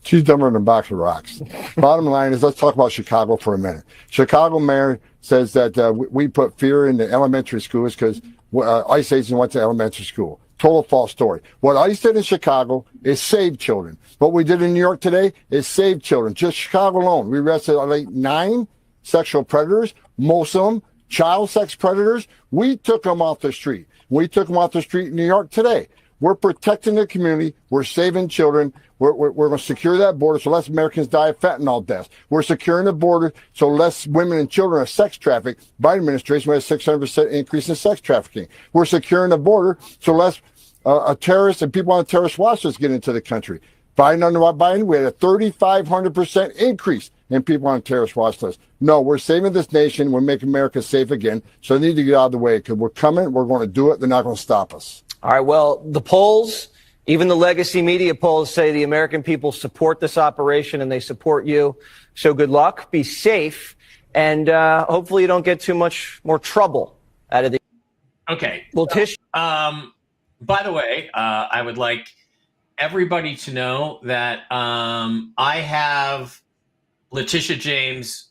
She's dumber than a box of rocks. Bottom line is, let's talk about Chicago for a minute. Chicago mayor says that we put fear in the elementary schools because ICE agents went to elementary school. Total false story. What ICE did in Chicago is save children. What we did in New York today is save children. Just Chicago alone, we arrested 9 sexual predators, most of them Child sex predators, we took them off the street. We took them off the street in New York today. We're protecting the community. We're saving children. We're going to secure that border so less Americans die of fentanyl deaths. We're securing the border so less women and children are sex trafficked. Biden administration had a 600% increase in sex trafficking. We're securing the border so less terrorists and people on terrorist watch lists get into the country. Under Biden, we had a 3,500% increase in people on terrorist watch lists. No, we're saving this nation. We're making America safe again. So they need to get out of the way because we're coming. We're going to do it. They're not going to stop us. All right, well, the polls, even the legacy media polls, say the American people support this operation and they support you. So good luck, be safe, and hopefully you don't get too much more trouble out of the... Okay. Well, Tish... by the way, I would like everybody to know that I have Letitia James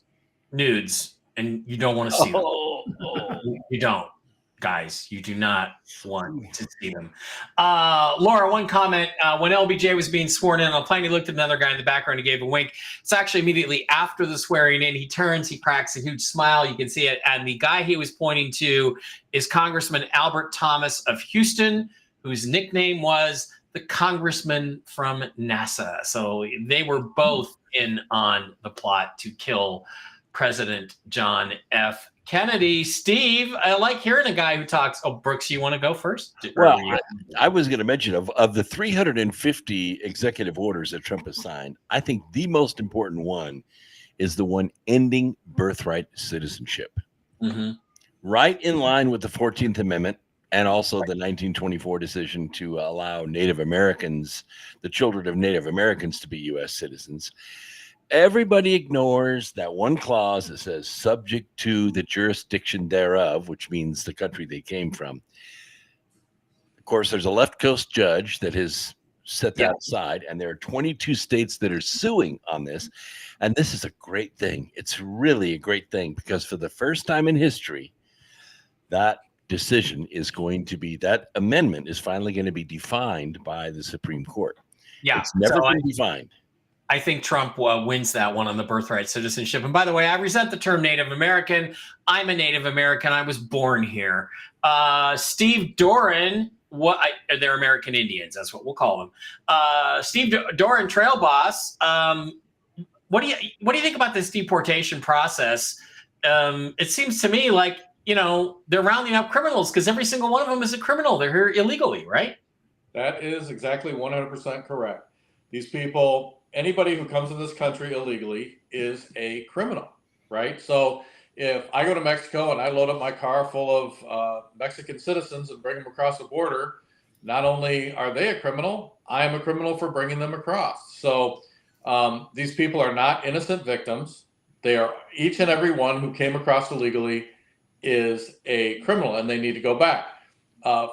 nudes, and you don't want to see them. You don't. Guys, you do not want to see them. Laura, one comment. When LBJ was being sworn in on a plane, he looked at another guy in the background and gave a wink. It's actually immediately after the swearing in. He turns, he cracks a huge smile. You can see it. And the guy he was pointing to is Congressman Albert Thomas of Houston, whose nickname was the Congressman from NASA. So they were both in on the plot to kill President John F. Kennedy. Steve, I like hearing a guy who talks. Oh, Brooks, you want to go first? Well, I was going to mention of the 350 executive orders that Trump has signed, I think the most important one is the one ending birthright citizenship. Mm-hmm. Right in line with the 14th Amendment and also the 1924 decision to allow Native Americans, the children of Native Americans, to be U.S. citizens. Everybody ignores that one clause that says subject to the jurisdiction thereof, which means the country they came from. Of course, there's a left coast judge that has set that aside, and there are 22 states that are suing on this. And this is a great thing. It's really a great thing because for the first time in history, that decision is going to be, that amendment is finally going to be defined by the Supreme Court. Yeah, it's never been defined. I think Trump wins that one on the birthright citizenship. And by the way, I resent the term Native American. I'm a Native American. I was born here. Steve Doran, they're American Indians. That's what we'll call them. Steve Doran, Trail Boss. What do you think about this deportation process? It seems to me like, they're rounding up criminals because every single one of them is a criminal. They're here illegally, right? That is exactly 100% correct. These people, anybody who comes to this country illegally is a criminal, right? So if I go to Mexico and I load up my car full of Mexican citizens and bring them across the border, not only are they a criminal, I am a criminal for bringing them across. So these people are not innocent victims. They are, each and every one who came across illegally is a criminal and they need to go back.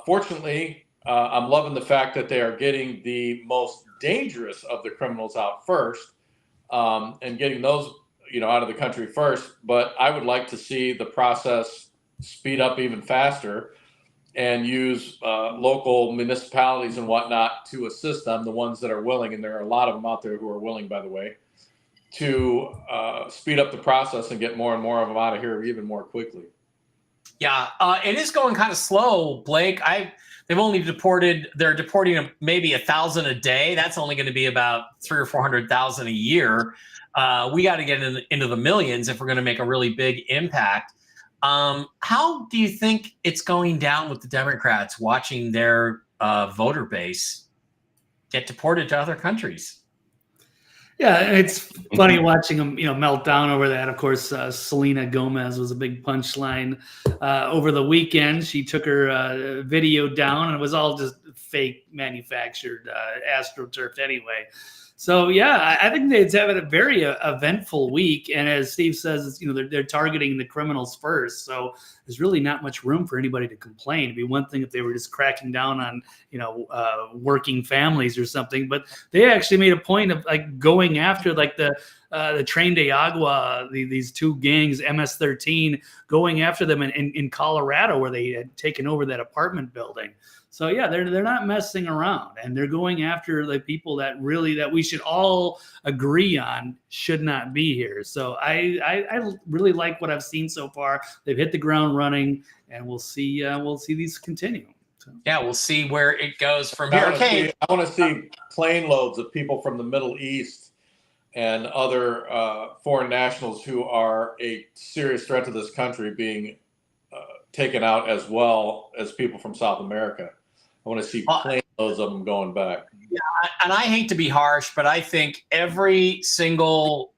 Fortunately, I'm loving the fact that they are getting the most dangerous of the criminals out first and getting those, out of the country first. But I would like to see the process speed up even faster and use local municipalities and whatnot to assist them, the ones that are willing, and there are a lot of them out there who are willing, by the way, to speed up the process and get more and more of them out of here even more quickly. Yeah, it is going kind of slow, Blake. They've only they're deporting maybe 1,000 a day. That's only going to be about 300,000 or 400,000 a year. We got to get into the millions if we're going to make a really big impact. How do you think it's going down with the Democrats watching their voter base get deported to other countries? Yeah, it's funny watching them, melt down over that. Of course, Selena Gomez was a big punchline over the weekend. She took her video down, and it was all just fake manufactured AstroTurf anyway. So yeah, I think it's having a very eventful week. And as Steve says, they're targeting the criminals first. So there's really not much room for anybody to complain. It'd be one thing if they were just cracking down on, working families or something. But they actually made a point of going after the Tren de Agua, these two gangs, MS-13, going after them in Colorado where they had taken over that apartment building. So yeah, they're not messing around, and they're going after the people that we should all agree on should not be here. So I really like what I've seen so far. They've hit the ground running, and we'll see these continue. So. Yeah, we'll see where it goes from here. Okay, I want to see plane loads of people from the Middle East and other foreign nationals who are a serious threat to this country being taken out, as well as people from South America. I want to see plane loads of them going back. Yeah, and I hate to be harsh, but I think every single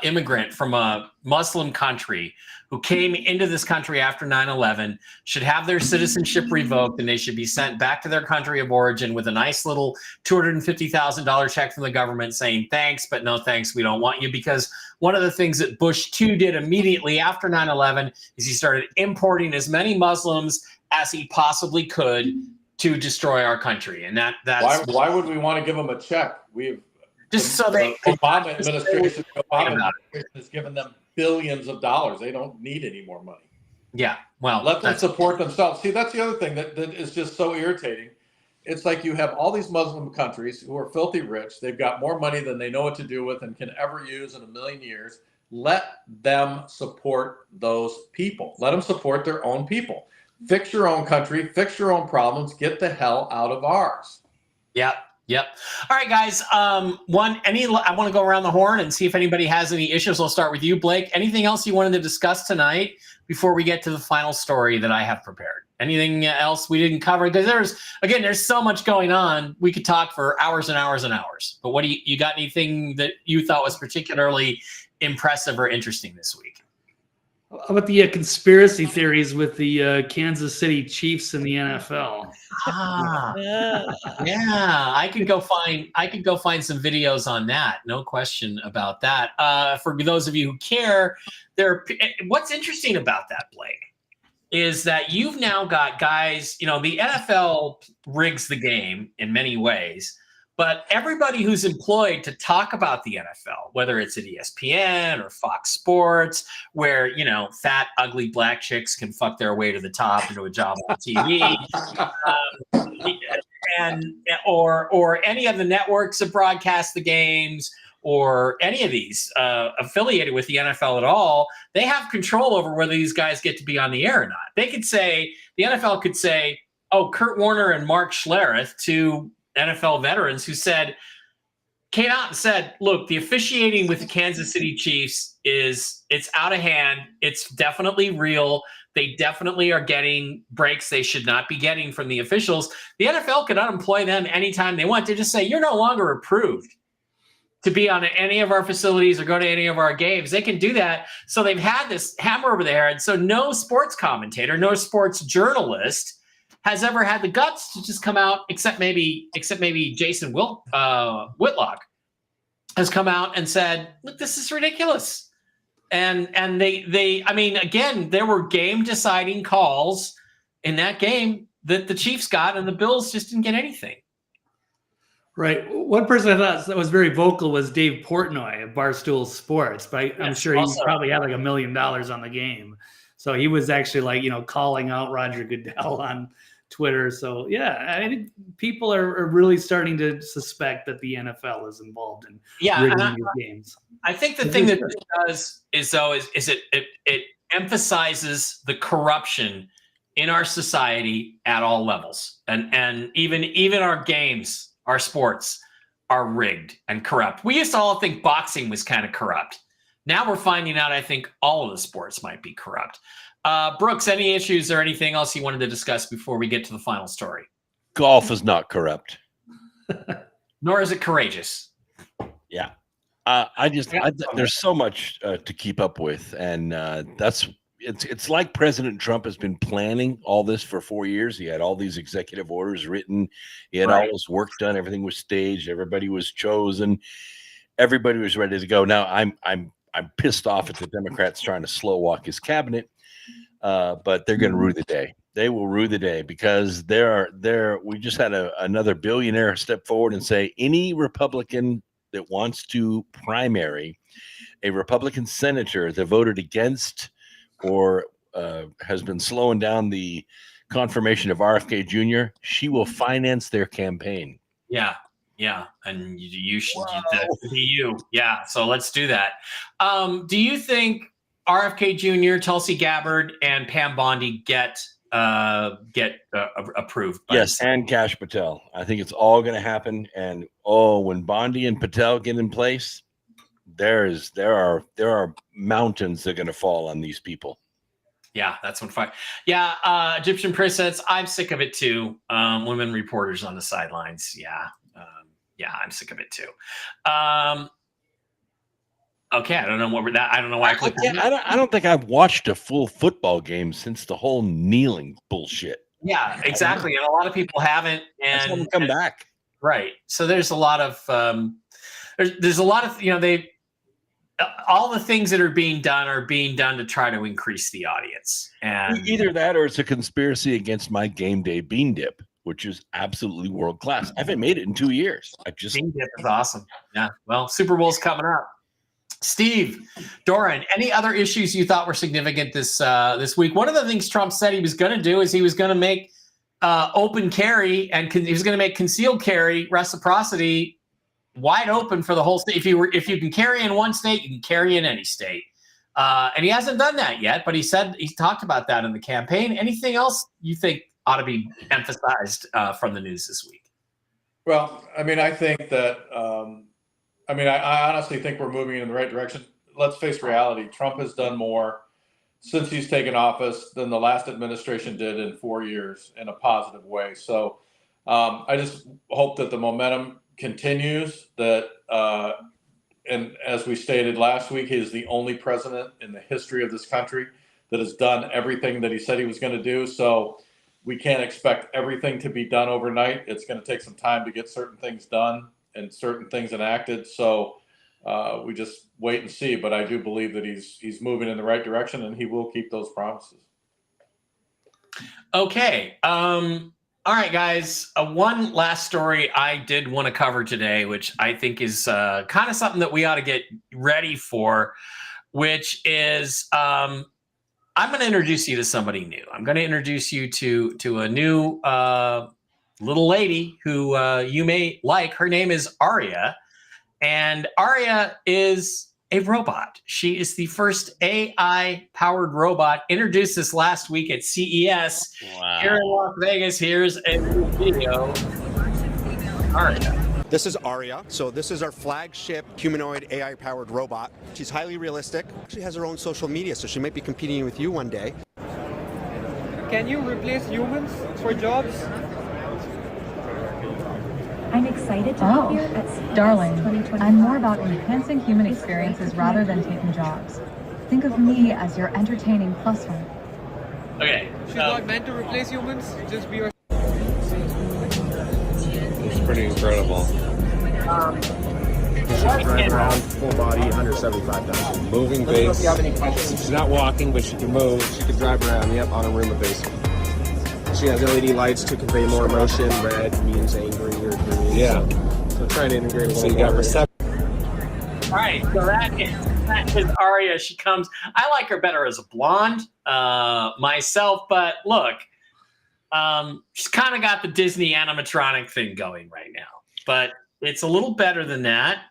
immigrant from a Muslim country who came into this country after 9/11 should have their citizenship revoked, and they should be sent back to their country of origin with a nice little $250,000 check from the government saying thanks, but no thanks, we don't want you. Because one of the things that Bush 2 did immediately after 9/11 is he started importing as many Muslims as he possibly could to destroy our country. And that's why would we want to give them a check? The Obama administration has given them billions of dollars. They don't need any more money. Yeah, well, let them support themselves. See, that's the other thing that is just so irritating. It's like you have all these Muslim countries who are filthy rich. They've got more money than they know what to do with and can ever use in a million years. Let them support those people. Let them support their own people. Fix your own country. Fix your own problems. Get the hell out of ours. Yep. All right, guys. I want to go around the horn and see if anybody has any issues. I'll start with you, Blake. Anything else you wanted to discuss tonight before we get to the final story that I have prepared? Anything else we didn't cover? Because there's so much going on. We could talk for hours and hours and hours. But what do you got? Anything that you thought was particularly impressive or interesting this week? How about the conspiracy theories with the Kansas City Chiefs and the NFL? Yeah, I could go find some videos on that. No question about that. For those of you who care, what's interesting about that, Blake, is that you've now got guys. The NFL rigs the game in many ways. But everybody who's employed to talk about the NFL, whether it's at ESPN or Fox Sports, where, fat, ugly black chicks can fuck their way to the top into a job on TV, or any of the networks that broadcast the games, or any of these affiliated with the NFL at all, they have control over whether these guys get to be on the air or not. The NFL could say, oh, Kurt Warner and Mark Schlereth, two NFL veterans who came out and said, look, the officiating with the Kansas City Chiefs it's out of hand. It's definitely real. They definitely are getting breaks they should not be getting from the officials. The NFL could unemploy them anytime they want. To just say, you're no longer approved to be on any of our facilities or go to any of our games. They can do that. So they've had this hammer over their head. So no sports commentator, no sports journalist has ever had the guts to just come out, except maybe Jason Whitlock has come out and said, look, this is ridiculous. And again, there were game deciding calls in that game that the Chiefs got and the Bills just didn't get anything. Right. One person I thought that was very vocal was Dave Portnoy of Barstool Sports, but I'm sure he probably had like $1 million on the game. So he was actually calling out Roger Goodell on Twitter. So yeah, I think people are really starting to suspect that the NFL is involved in rigging these games. I think the thing that this does is it emphasizes the corruption in our society at all levels, and even our games, our sports are rigged and corrupt. We used to all think boxing was kind of corrupt. Now we're finding out, I think, all of the sports might be corrupt. Brooks, any issues or anything else you wanted to discuss before we get to the final story? Golf is not corrupt. Nor is it courageous. Yeah. There's so much to keep up with. And it's like President Trump has been planning all this for 4 years. He had all these executive orders written. He had all this work done. Everything was staged. Everybody was chosen. Everybody was ready to go. Now I'm pissed off at the Democrats trying to slow walk his cabinet. But they're going to rue the day. They will rue the day because we just had another billionaire step forward and say any Republican that wants to primary a Republican senator that voted against or has been slowing down the confirmation of RFK Jr., she will finance their campaign. Yeah. Yeah. And you should that be you. Yeah. So let's do that. Do you think RFK Jr., Tulsi Gabbard, and Pam Bondi get approved? Yes, and Kash Patel. I think it's all going to happen. And when Bondi and Patel get in place, there are mountains that are going to fall on these people. Yeah, that's one fight. Yeah, Egyptian princess. I'm sick of it too. Women reporters on the sidelines. Yeah, I'm sick of it too. Okay, I don't know what we're that. I don't know why I clicked. I don't think I've watched a full football game since the whole kneeling bullshit. Yeah, exactly, and a lot of people haven't. And come back. Right. So there's a lot of there's a lot of all the things that are being done to try to increase the audience. And either that or it's a conspiracy against my game day bean dip, which is absolutely world class. I haven't made it in 2 years. Bean dip is awesome. Yeah. Well, Super Bowl's coming up. Steve, Doran, any other issues you thought were significant this week? One of the things Trump said he was going to do is he was going to make open carry and he was going to make concealed carry reciprocity wide open for the whole state. If you can carry in one state, you can carry in any state. And he hasn't done that yet, but he talked about that in the campaign. Anything else you think ought to be emphasized from the news this week? Well, I mean, I think that, I honestly think we're moving in the right direction. Let's face reality. Trump has done more since he's taken office than the last administration did in 4 years in a positive way. So I just hope that the momentum continues, that and as we stated last week, he is the only president in the history of this country that has done everything that he said he was going to do. So we can't expect everything to be done overnight. It's going to take some time to get certain things done and certain things enacted. So we just wait and see. But I do believe that he's moving in the right direction and he will keep those promises. Okay. All right, guys. One last story I did want to cover today, which I think is kind of something that we ought to get ready for, which is I'm going to introduce you to somebody new. I'm going to introduce you to a new little lady who you may like. Her name is Aria, and Aria is a robot. She is the first AI-powered robot introduced this last week at CES here in Las Vegas. Here's a video. Aria. This is Aria. So this is our flagship humanoid AI-powered robot. She's highly realistic. She has her own social media, so she might be competing with you one day. Can you replace humans for jobs? I'm excited to be here at CES darling, 2020. I'm more about enhancing human experiences rather than taking jobs. Think of me as your entertaining plus one. Okay. She's not meant to replace humans, just be your... It's pretty incredible. Drive around, full body, 175,000. Moving base. She's not walking, but she can move. She can drive around, on a Roomba base. She has LED lights to convey more emotion. Red means angry or green. Yeah. So trying to integrate a little. So you got reception. All right, so that is Aria. She comes. I like her better as a blonde myself, but look, she's kind of got the Disney animatronic thing going right now, but it's a little better than that.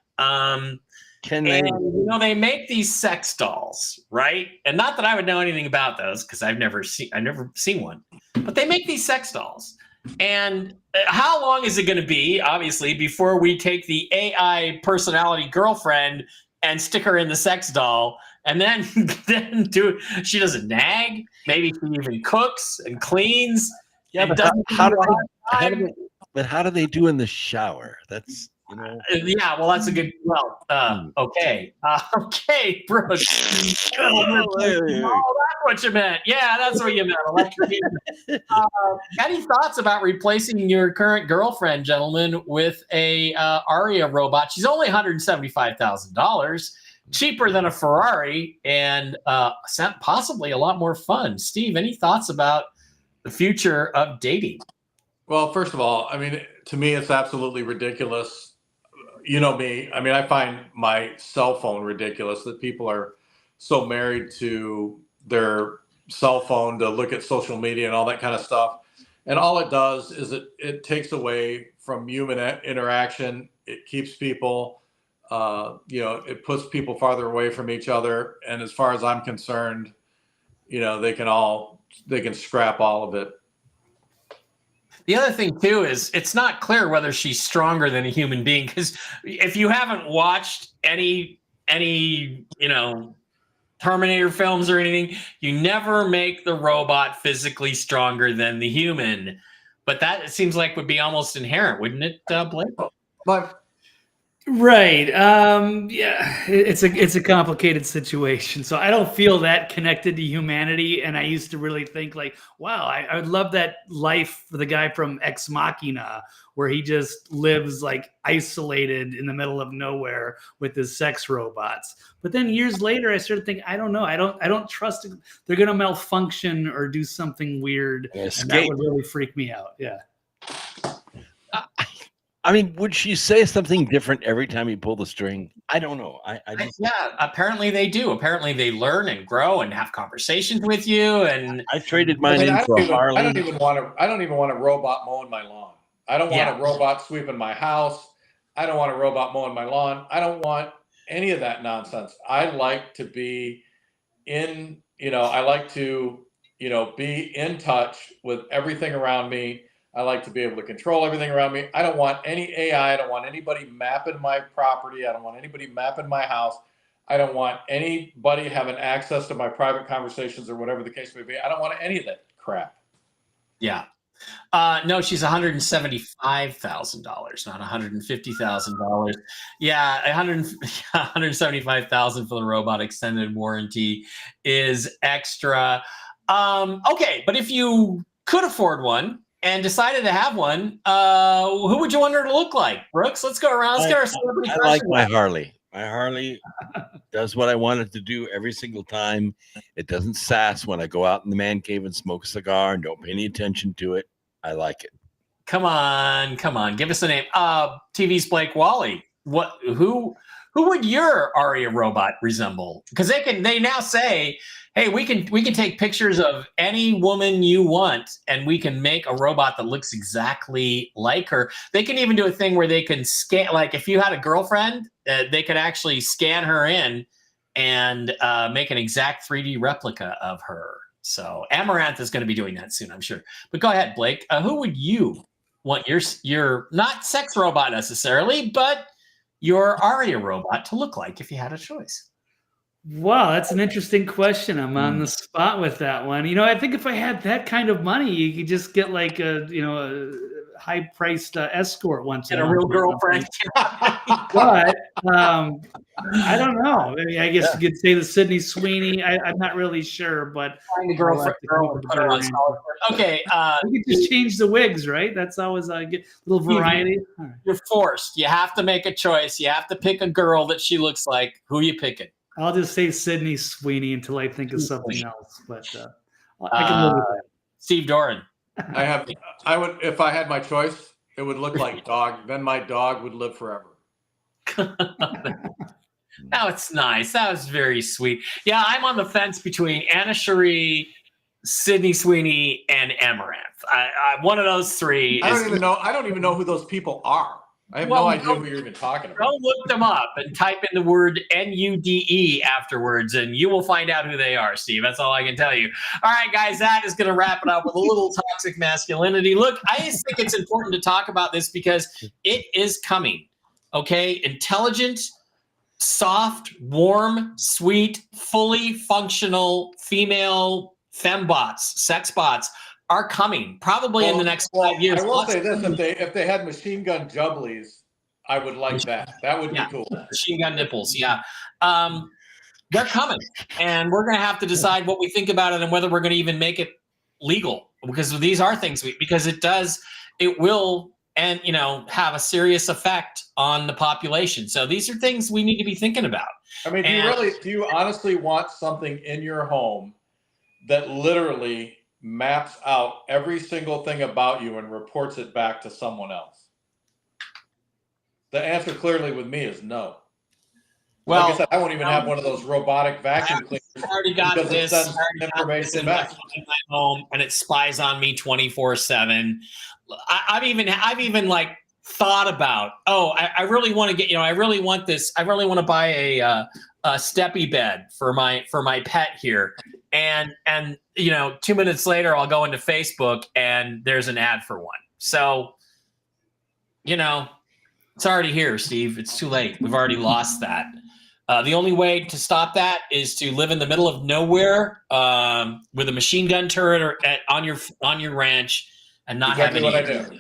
They make these sex dolls, right? And not that I would know anything about those because I've never seen one. But they make these sex dolls. And how long is it going to be, obviously, before we take the AI personality girlfriend and stick her in the sex doll and then she doesn't nag? Maybe she even cooks and cleans. Yeah, but how do they do in the shower? That's yeah, well, that's a good. Well, okay, okay, Brooks. Oh, that's what you meant. Yeah, that's what you meant. Any thoughts about replacing your current girlfriend, gentlemen, with a Aria robot? She's only $175,000, cheaper than a Ferrari, and possibly a lot more fun. Steve, any thoughts about the future of dating? Well, first of all, I mean, to me, it's absolutely ridiculous. You know me. I mean, I find my cell phone ridiculous that people are so married to their cell phone to look at social media and all that kind of stuff. And all it does is it takes away from human interaction. It keeps people, it puts people farther away from each other. And as far as I'm concerned, they can scrap all of it. The other thing too is it's not clear whether she's stronger than a human being, because if you haven't watched any Terminator films or anything, you never make the robot physically stronger than the human. But that, it seems like, would be almost inherent, wouldn't it, Blake? But Right. Yeah, it's a complicated situation. So I don't feel that connected to humanity. And I used to really think like, wow, I would love that life for the guy from Ex Machina, where he just lives like isolated in the middle of nowhere with his sex robots. But then years later, I started thinking, I don't know. I don't trust it. They're going to malfunction or do something weird. And that would really freak me out. Yeah. I mean, would she say something different every time you pull the string? I don't know. Yeah, apparently they do. Apparently they learn and grow and have conversations with you. And I traded mine in for a Harley. I don't even want a robot mowing my lawn. I don't want a robot sweeping my house. I don't want a robot mowing my lawn. I don't want any of that nonsense. I like to be be in touch with everything around me. I like to be able to control everything around me. I don't want any AI. I don't want anybody mapping my property. I don't want anybody mapping my house. I don't want anybody having access to my private conversations or whatever the case may be. I don't want any of that crap. Yeah. No, she's $175,000, not $150,000. Yeah, $175,000 for the robot extended warranty is extra. Okay, but if you could afford one and decided to have one, who would you want her to look like? Brooks, let's go around. Let's get our celebrity I like my Harley. My Harley does what I want it to do every single time. It doesn't sass when I go out in the man cave and smoke a cigar and don't pay any attention to it. I like it. Come on. Give us a name. TV's Blake Wally. Who would your Aria robot resemble? Because they now say, hey, we can take pictures of any woman you want, and we can make a robot that looks exactly like her. They can even do a thing where they can scan, like if you had a girlfriend, they could actually scan her in and make an exact 3D replica of her. So Amaranth is going to be doing that soon, I'm sure. But go ahead, Blake. Who would you want your not sex robot necessarily, but your Aria robot to look like if you had a choice? Wow, that's an interesting question. I'm on the spot with that one. I think if I had that kind of money, you could just get like a high-priced escort once in a while. Get a real girlfriend. But I don't know. I mean, I guess you could say the Sydney Sweeney. I'm not really sure, but find a girlfriend. Okay, you could just change the wigs, right? That's always a little variety. You're forced. You have to make a choice. You have to pick a girl that she looks like. Who are you picking? I'll just say Sydney Sweeney until I think of something else. But I can live with that. Steve Doran. I would, if I had my choice, it would look like dog. Then my dog would live forever. Now it's nice. That was very sweet. Yeah, I'm on the fence between Anna Cherie, Sydney Sweeney, and Amaranth. One of those three. I don't even know who those people are. I have no idea who you're even talking about. Go look them up and type in the word NUDE afterwards, and you will find out who they are, Steve. That's all I can tell you. All right, guys, that is going to wrap it up with a little toxic masculinity. Look, I just think it's important to talk about this because it is coming, okay? Intelligent, soft, warm, sweet, fully functional female fembots, sex bots are coming probably in the next 5 years. I will say this: if they had machine gun jubblies, I would like that. That would be cool. Machine gun nipples, yeah. They're coming, and we're going to have to decide what we think about it and whether we're going to even make it legal, because these are things it will have a serious effect on the population. So these are things we need to be thinking about. I mean, do you honestly want something in your home that literally maps out every single thing about you and reports it back to someone else? The answer clearly with me is no. Well, like I said, I won't even have one of those robotic vacuum cleaners already got Because it this. sends I already got information this in back. my home, and it spies on me 24/7. I've even like thought about. I really want to get. I really want this. I really want to buy a steppy bed for my pet here. And 2 minutes later, I'll go into Facebook and there's an ad for one. So, it's already here, Steve. It's too late. We've already lost that. The only way to stop that is to live in the middle of nowhere with a machine gun turret on your ranch and not Exactly have any. what I do.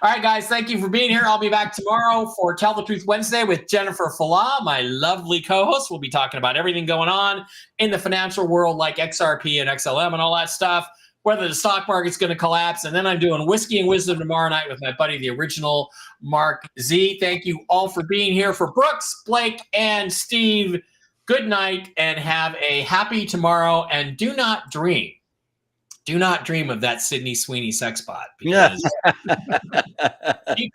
All right, guys. Thank you for being here. I'll be back tomorrow for Tell the Truth Wednesday with Jennifer Falah, my lovely co-host. We'll be talking about everything going on in the financial world, like XRP and XLM and all that stuff. Whether the stock market's going to collapse. And then I'm doing Whiskey and Wisdom tomorrow night with my buddy, the original Mark Z. Thank you all for being here. For Brooks, Blake, and Steve, good night and have a happy tomorrow. And do not dream of that Sydney Sweeney sex bot. Because he could